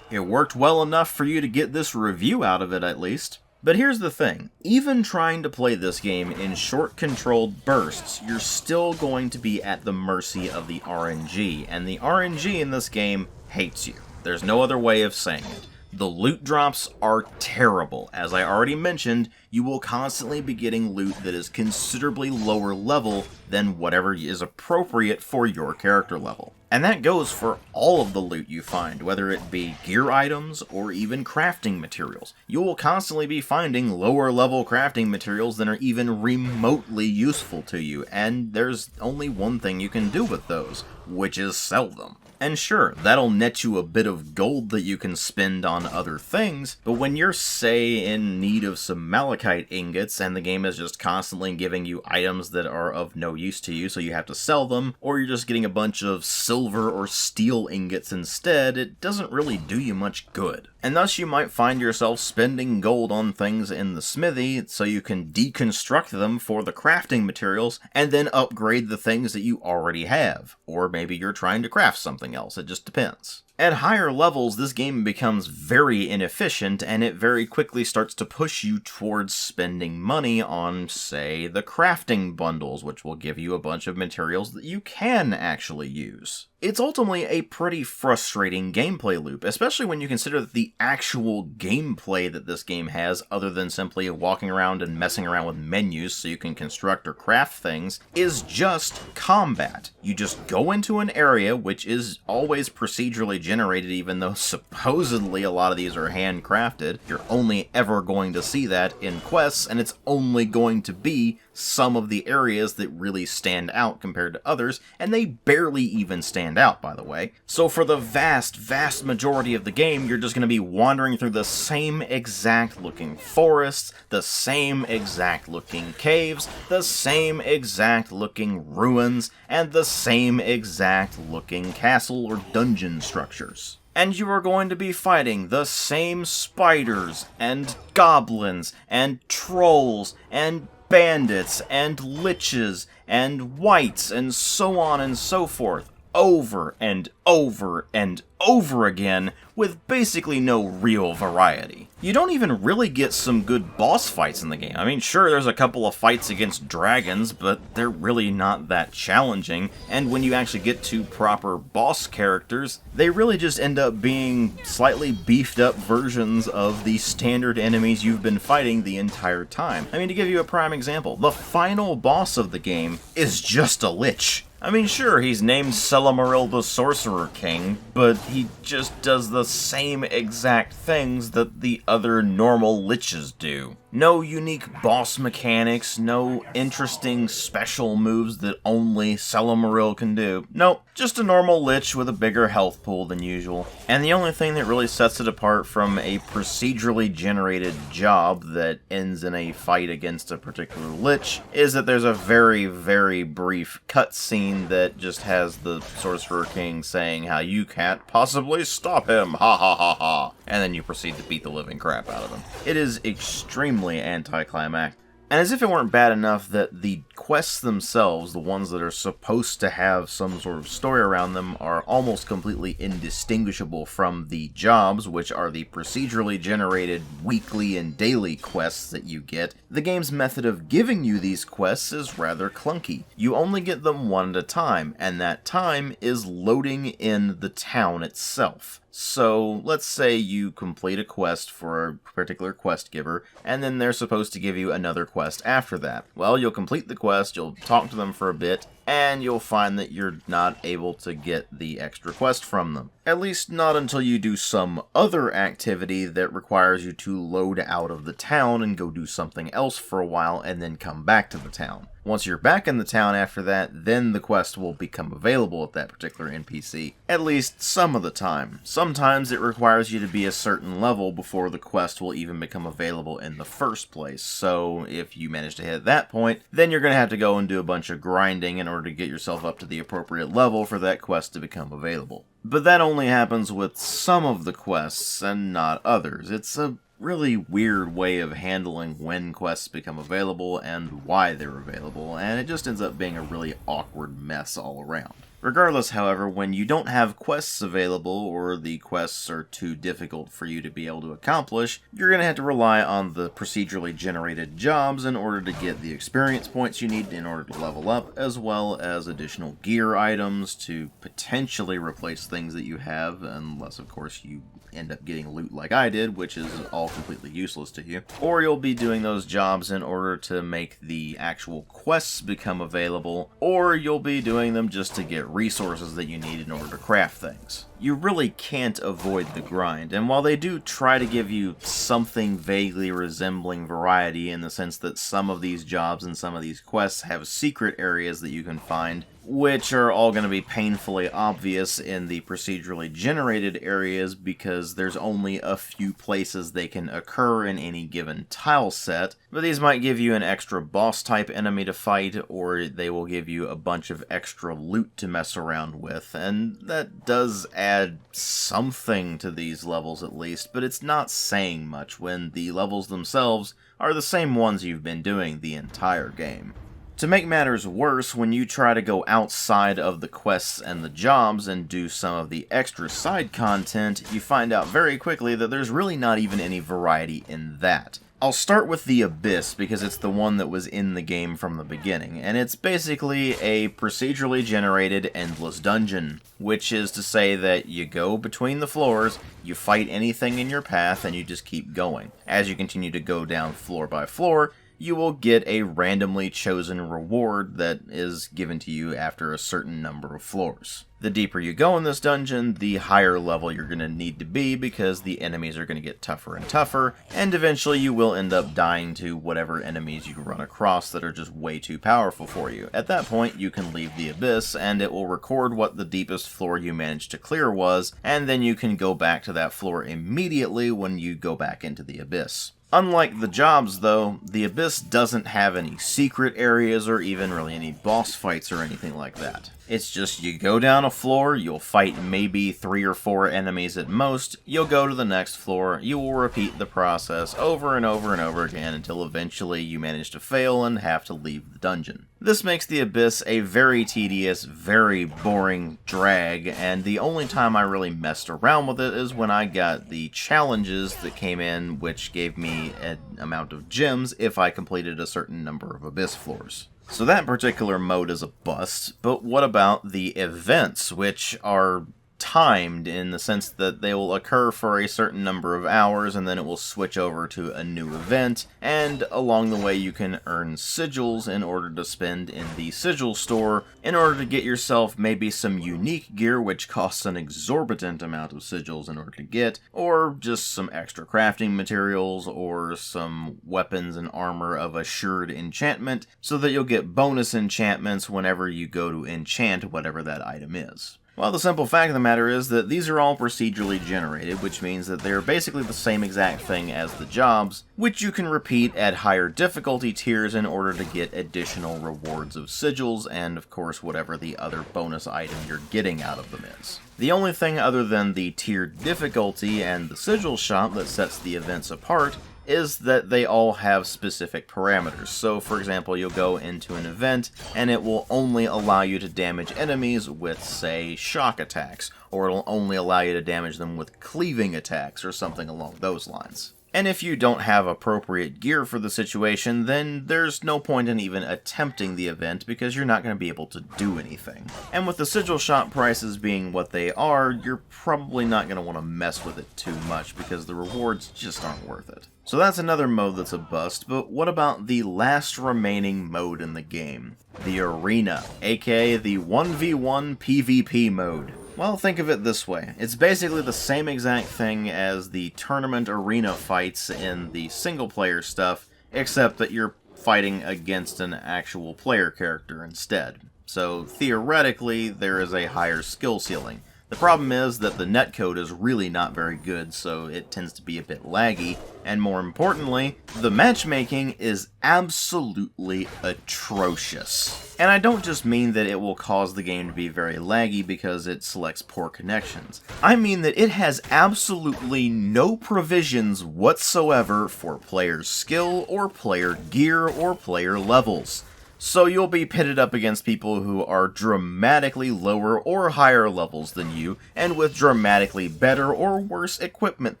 it worked well enough for you to get this review out of it at least. But here's the thing, even trying to play this game in short controlled bursts, you're still going to be at the mercy of the RNG, and the RNG in this game hates you. There's no other way of saying it. The loot drops are terrible. As I already mentioned, you will constantly be getting loot that is considerably lower level than whatever is appropriate for your character level. And that goes for all of the loot you find, whether it be gear items or even crafting materials. You will constantly be finding lower level crafting materials that are even remotely useful to you, and there's only one thing you can do with those, which is sell them. And sure, that'll net you a bit of gold that you can spend on other things, but when you're, say, in need of some malachite ingots and the game is just constantly giving you items that are of no use to you, so you have to sell them, or you're just getting a bunch of silver or steel ingots instead, it doesn't really do you much good. And thus you might find yourself spending gold on things in the smithy so you can deconstruct them for the crafting materials and then upgrade the things that you already have. Or maybe you're trying to craft something else, it just depends. At higher levels, this game becomes very inefficient, and it very quickly starts to push you towards spending money on, say, the crafting bundles, which will give you a bunch of materials that you can actually use. It's ultimately a pretty frustrating gameplay loop, especially when you consider that the actual gameplay that this game has, other than simply walking around and messing around with menus so you can construct or craft things, is just combat. You just go into an area, which is always procedurally generated, even though supposedly a lot of these are handcrafted. You're only ever going to see that in quests, and it's only going to be some of the areas that really stand out compared to others, and they barely even stand out, by the way. So for the vast majority of the game, you're just going to be wandering through the same exact looking forests, the same exact looking caves, the same exact looking ruins, and the same exact looking castle or dungeon structures. And you are going to be fighting the same spiders, and goblins, and trolls, and bandits, and liches, and wights, and so on and so forth, over and over and over again, with basically no real variety. You don't even really get some good boss fights in the game. I mean, sure, there's a couple of fights against dragons, but they're really not that challenging, and when you actually get to proper boss characters, they really just end up being slightly beefed up versions of the standard enemies you've been fighting the entire time. I mean, to give you a prime example, the final boss of the game is just a lich. I mean, sure, he's named Selamaril the Sorcerer King, but he just does the same exact things that the other normal liches do. No unique boss mechanics, no interesting special moves that only Selamaril can do. Nope, just a normal lich with a bigger health pool than usual. And the only thing that really sets it apart from a procedurally generated job that ends in a fight against a particular lich is that there's a very brief cutscene that just has the Sorcerer King saying how you can't possibly stop him, ha ha ha ha, and then you proceed to beat the living crap out of him. It is extremely anticlimactic. And as if it weren't bad enough that the quests themselves, the ones that are supposed to have some sort of story around them, are almost completely indistinguishable from the jobs, which are the procedurally generated weekly and daily quests that you get, the game's method of giving you these quests is rather clunky. You only get them one at a time, and that time is loading in the town itself. So, let's say you complete a quest for a particular quest giver, and then they're supposed to give you another quest after that. Well, you'll complete the quest, you'll talk to them for a bit, and you'll find that you're not able to get the extra quest from them. At least not until you do some other activity that requires you to load out of the town and go do something else for a while and then come back to the town. Once you're back in the town after that, then the quest will become available at that particular NPC, at least some of the time. Sometimes it requires you to be a certain level before the quest will even become available in the first place, so if you manage to hit that point, then you're going to have to go and do a bunch of grinding in order to get yourself up to the appropriate level for that quest to become available. But that only happens with some of the quests and not others. It's a really weird way of handling when quests become available and why they're available, and it just ends up being a really awkward mess all around. Regardless, however, when you don't have quests available or the quests are too difficult for you to be able to accomplish, you're going to have to rely on the procedurally generated jobs in order to get the experience points you need in order to level up, as well as additional gear items to potentially replace things that you have, unless of course you end up getting loot like I did, which is all completely useless to you. Or you'll be doing those jobs in order to make the actual quests become available, or you'll be doing them just to get resources that you need in order to craft things. You really can't avoid the grind, and while they do try to give you something vaguely resembling variety in the sense that some of these jobs and some of these quests have secret areas that you can find, which are all going to be painfully obvious in the procedurally generated areas because there's only a few places they can occur in any given tile set, but these might give you an extra boss type enemy to fight, or they will give you a bunch of extra loot to mess around with, and that does add something to these levels at least, but it's not saying much when the levels themselves are the same ones you've been doing the entire game. To make matters worse, when you try to go outside of the quests and the jobs and do some of the extra side content, you find out very quickly that there's really not even any variety in that. I'll start with the Abyss because it's the one that was in the game from the beginning, and it's basically a procedurally generated endless dungeon, which is to say that you go between the floors, you fight anything in your path, and you just keep going. As you continue to go down floor by floor, you will get a randomly chosen reward that is given to you after a certain number of floors. The deeper you go in this dungeon, the higher level you're going to need to be because the enemies are going to get tougher and tougher, and eventually you will end up dying to whatever enemies you run across that are just way too powerful for you. At that point, you can leave the Abyss, and it will record what the deepest floor you managed to clear was, and then you can go back to that floor immediately when you go back into the Abyss. Unlike the jobs, though, the Abyss doesn't have any secret areas or even really any boss fights or anything like that. It's just you go down a floor, you'll fight maybe 3 or 4 enemies at most, you'll go to the next floor, you will repeat the process over and over and over again until eventually you manage to fail and have to leave the dungeon. This makes the Abyss a very tedious, very boring drag, and the only time I really messed around with it is when I got the challenges that came in, which gave me an amount of gems if I completed a certain number of Abyss floors. So that particular mode is a bust, but what about the events, which are timed in the sense that they will occur for a certain number of hours and then it will switch over to a new event, and along the way you can earn sigils in order to spend in the sigil store in order to get yourself maybe some unique gear which costs an exorbitant amount of sigils in order to get, or just some extra crafting materials or some weapons and armor of assured enchantment so that you'll get bonus enchantments whenever you go to enchant whatever that item is. Well, the simple fact of the matter is that these are all procedurally generated, which means that they're basically the same exact thing as the jobs, which you can repeat at higher difficulty tiers in order to get additional rewards of sigils and, of course, whatever the other bonus item you're getting out of them is. The only thing other than the tiered difficulty and the sigil shop that sets the events apart is that they all have specific parameters. So, for example, you'll go into an event, and it will only allow you to damage enemies with, say, shock attacks, or it'll only allow you to damage them with cleaving attacks, or something along those lines. And if you don't have appropriate gear for the situation, then there's no point in even attempting the event because you're not going to be able to do anything. And with the sigil shop prices being what they are, you're probably not going to want to mess with it too much because the rewards just aren't worth it. So that's another mode that's a bust, but what about the last remaining mode in the game? The Arena, aka the 1v1 PvP mode. Well, think of it this way. It's basically the same exact thing as the tournament arena fights in the single-player stuff, except that you're fighting against an actual player character instead. So, theoretically, there is a higher skill ceiling. The problem is that the netcode is really not very good, so it tends to be a bit laggy, and more importantly, the matchmaking is absolutely atrocious. And I don't just mean that it will cause the game to be very laggy because it selects poor connections. I mean that it has absolutely no provisions whatsoever for player skill or player gear or player levels. So you'll be pitted up against people who are dramatically lower or higher levels than you, and with dramatically better or worse equipment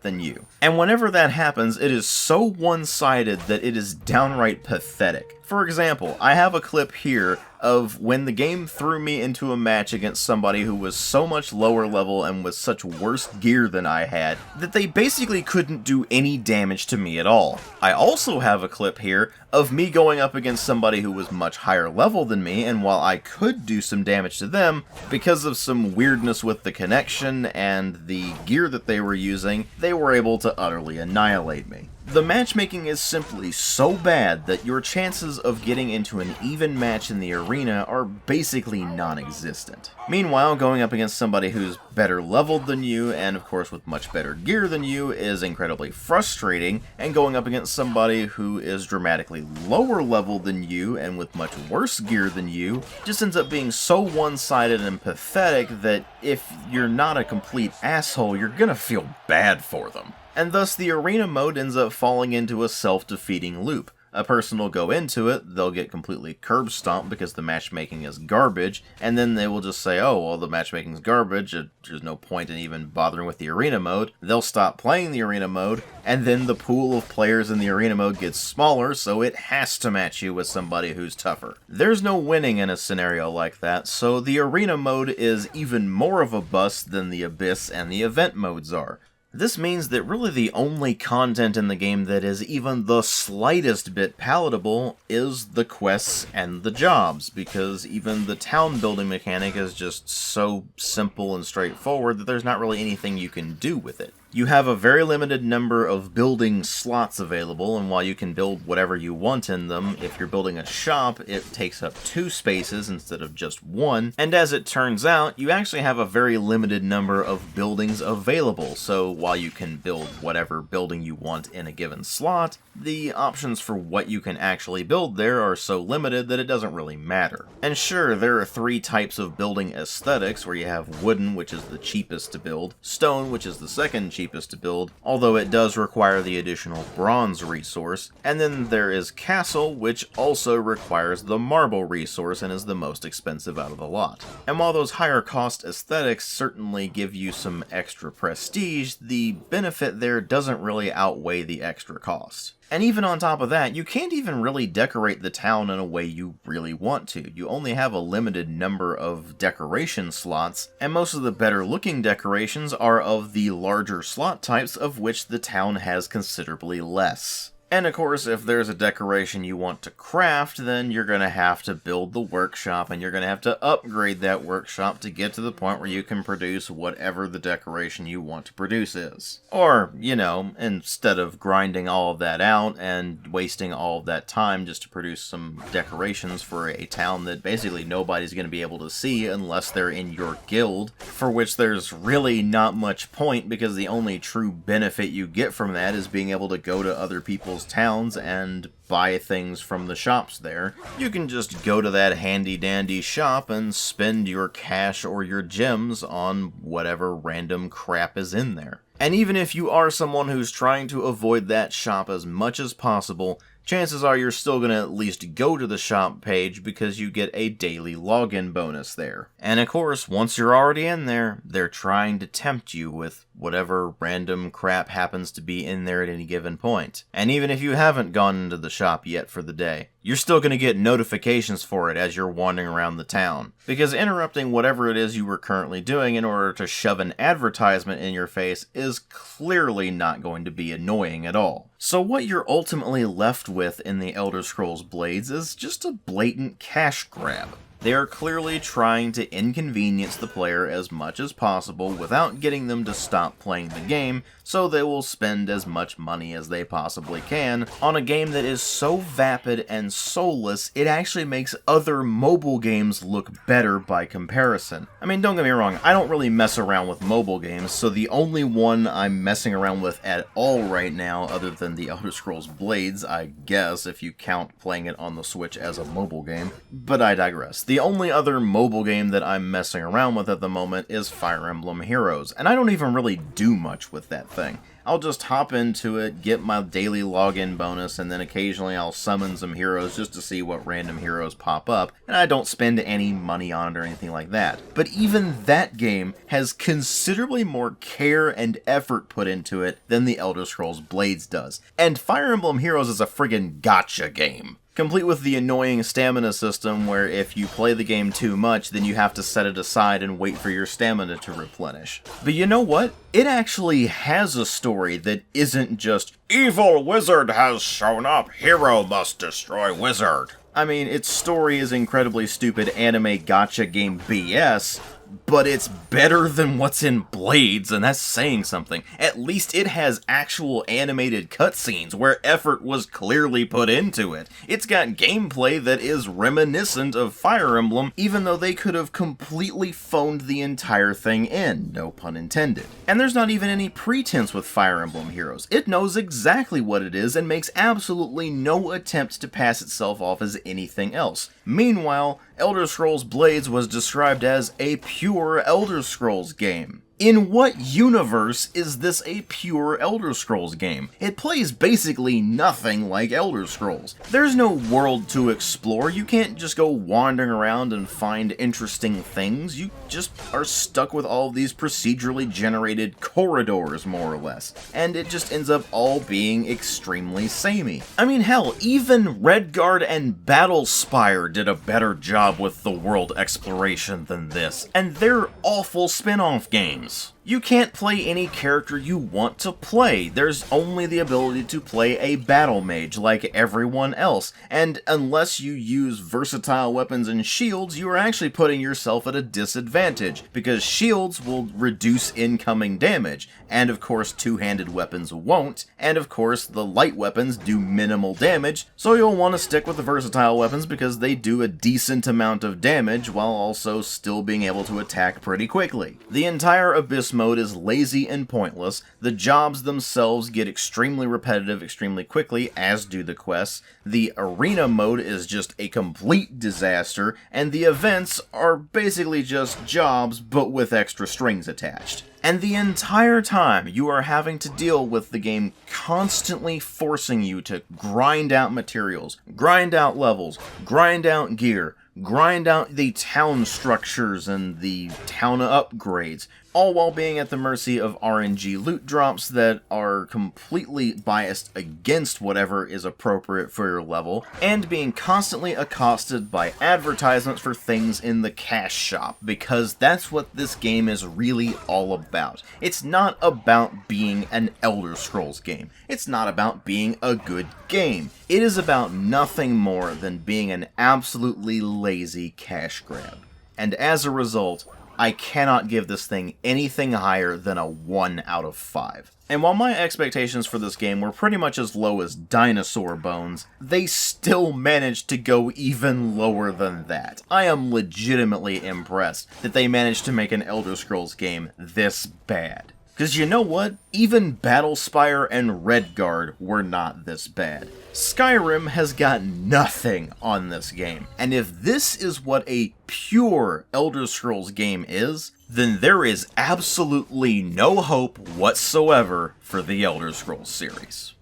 than you. And whenever that happens, it is so one-sided that it is downright pathetic. For example, I have a clip here of when the game threw me into a match against somebody who was so much lower level and with such worse gear than I had that they basically couldn't do any damage to me at all. I also have a clip here of me going up against somebody who was much higher level than me, and while I could do some damage to them, because of some weirdness with the connection and the gear that they were using, they were able to utterly annihilate me. The matchmaking is simply so bad that your chances of getting into an even match in the arena are basically non-existent. Meanwhile, going up against somebody who's better leveled than you, and of course with much better gear than you, is incredibly frustrating, and going up against somebody who is dramatically lower level than you and with much worse gear than you just ends up being so one-sided and pathetic that if you're not a complete asshole, you're gonna feel bad for them. And thus the arena mode ends up falling into a self-defeating loop. A person will go into it, they'll get completely curb stomped because the matchmaking is garbage, and then they will just say, oh, well, the matchmaking's garbage, there's no point in even bothering with the arena mode. They'll stop playing the arena mode, and then the pool of players in the arena mode gets smaller, so it has to match you with somebody who's tougher. There's no winning in a scenario like that, so the arena mode is even more of a bust than the Abyss and the event modes are. This means that really the only content in the game that is even the slightest bit palatable is the quests and the jobs, because even the town building mechanic is just so simple and straightforward that there's not really anything you can do with it. You have a very limited number of building slots available, and while you can build whatever you want in them, if you're building a shop, it takes up 2 spaces instead of just 1, and as it turns out, you actually have a very limited number of buildings available, so while you can build whatever building you want in a given slot, the options for what you can actually build there are so limited that it doesn't really matter. And sure, there are 3 types of building aesthetics, where you have wooden, which is the cheapest to build, stone, which is the second cheapest to build, although it does require the additional bronze resource, and then there is castle, which also requires the marble resource and is the most expensive out of the lot. And while those higher cost aesthetics certainly give you some extra prestige, the benefit there doesn't really outweigh the extra cost. And even on top of that, you can't even really decorate the town in a way you really want to. You only have a limited number of decoration slots, and most of the better looking decorations are of the larger slot types, of which the town has considerably less. And of course, if there's a decoration you want to craft, then you're going to have to build the workshop, and you're going to have to upgrade that workshop to get to the point where you can produce whatever the decoration you want to produce is. Or, you know, instead of grinding all of that out and wasting all of that time just to produce some decorations for a town that basically nobody's going to be able to see unless they're in your guild, for which there's really not much point because the only true benefit you get from that is being able to go to other people's towns and buy things from the shops there. You can just go to that handy dandy shop and spend your cash or your gems on whatever random crap is in there. And even if you are someone who's trying to avoid that shop as much as possible, chances are you're still going to at least go to the shop page because you get a daily login bonus there. And of course, once you're already in there, they're trying to tempt you with whatever random crap happens to be in there at any given point. And even if you haven't gone into the shop yet for the day, you're still going to get notifications for it as you're wandering around the town. Because interrupting whatever it is you were currently doing in order to shove an advertisement in your face is clearly not going to be annoying at all. So what you're ultimately left with in the Elder Scrolls Blades is just a blatant cash grab. They are clearly trying to inconvenience the player as much as possible without getting them to stop playing the game, so they will spend as much money as they possibly can on a game that is so vapid and soulless it actually makes other mobile games look better by comparison. I mean, don't get me wrong, I don't really mess around with mobile games, so the only one I'm messing around with at all right now, other than the Elder Scrolls Blades, I guess, if you count playing it on the Switch as a mobile game, but I digress. The only other mobile game that I'm messing around with at the moment is Fire Emblem Heroes, and I don't even really do much with that thing. I'll just hop into it, get my daily login bonus, and then occasionally I'll summon some heroes just to see what random heroes pop up, and I don't spend any money on it or anything like that. But even that game has considerably more care and effort put into it than the Elder Scrolls Blades does. And Fire Emblem Heroes is a friggin' gacha game, complete with the annoying stamina system where if you play the game too much, then you have to set it aside and wait for your stamina to replenish. But you know what? It actually has a story that isn't just, "Evil wizard has shown up, hero must destroy wizard." I mean, its story is incredibly stupid anime gacha game BS, but it's better than what's in Blades, and that's saying something. At least it has actual animated cutscenes where effort was clearly put into it. It's got gameplay that is reminiscent of Fire Emblem, even though they could have completely phoned the entire thing in, no pun intended. And there's not even any pretense with Fire Emblem Heroes. It knows exactly what it is and makes absolutely no attempt to pass itself off as anything else. Meanwhile, Elder Scrolls Blades was described as a pure Elder Scrolls game. In what universe is this a pure Elder Scrolls game? It plays basically nothing like Elder Scrolls. There's no world to explore. You can't just go wandering around and find interesting things. You just are stuck with all of these procedurally generated corridors, more or less. And it just ends up all being extremely samey. I mean, hell, even Redguard and Battlespire did a better job with the world exploration than this. And they're awful spin-off games. You can't play any character you want to play. There's only the ability to play a battle mage like everyone else, and unless you use versatile weapons and shields, you are actually putting yourself at a disadvantage, because shields will reduce incoming damage, and of course two-handed weapons won't, and of course the light weapons do minimal damage, so you'll want to stick with the versatile weapons because they do a decent amount of damage while also still being able to attack pretty quickly. The entire Abyss mode is lazy and pointless. The jobs themselves get extremely repetitive extremely quickly, as do the quests. The arena mode is just a complete disaster, and the events are basically just jobs but with extra strings attached. And the entire time you are having to deal with the game constantly forcing you to grind out materials, grind out levels, grind out gear, grind out the town structures and the town upgrades, all while being at the mercy of RNG loot drops that are completely biased against whatever is appropriate for your level, and being constantly accosted by advertisements for things in the cash shop, because that's what this game is really all about. It's not about being an Elder Scrolls game. It's not about being a good game. It is about nothing more than being an absolutely lazy cash grab. And as a result, I cannot give this thing anything higher than a 1 out of 5. And while my expectations for this game were pretty much as low as dinosaur bones, they still managed to go even lower than that. I am legitimately impressed that they managed to make an Elder Scrolls game this bad. Because you know what? Even Battlespire and Redguard were not this bad. Skyrim has got nothing on this game. And if this is what a pure Elder Scrolls game is, then there is absolutely no hope whatsoever for the Elder Scrolls series.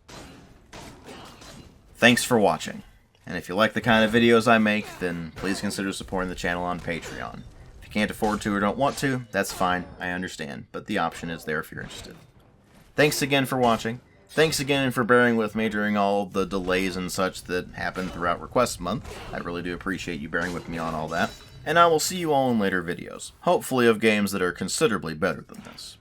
Thanks for watching. And if you like the kind of videos I make, then please consider supporting the channel on Patreon. If you can't afford to or don't want to, that's fine, I understand, but the option is there if you're interested. Thanks again for watching. Thanks again for bearing with me during all the delays and such that happened throughout Request Month. I really do appreciate you bearing with me on all that. And I will see you all in later videos, hopefully of games that are considerably better than this.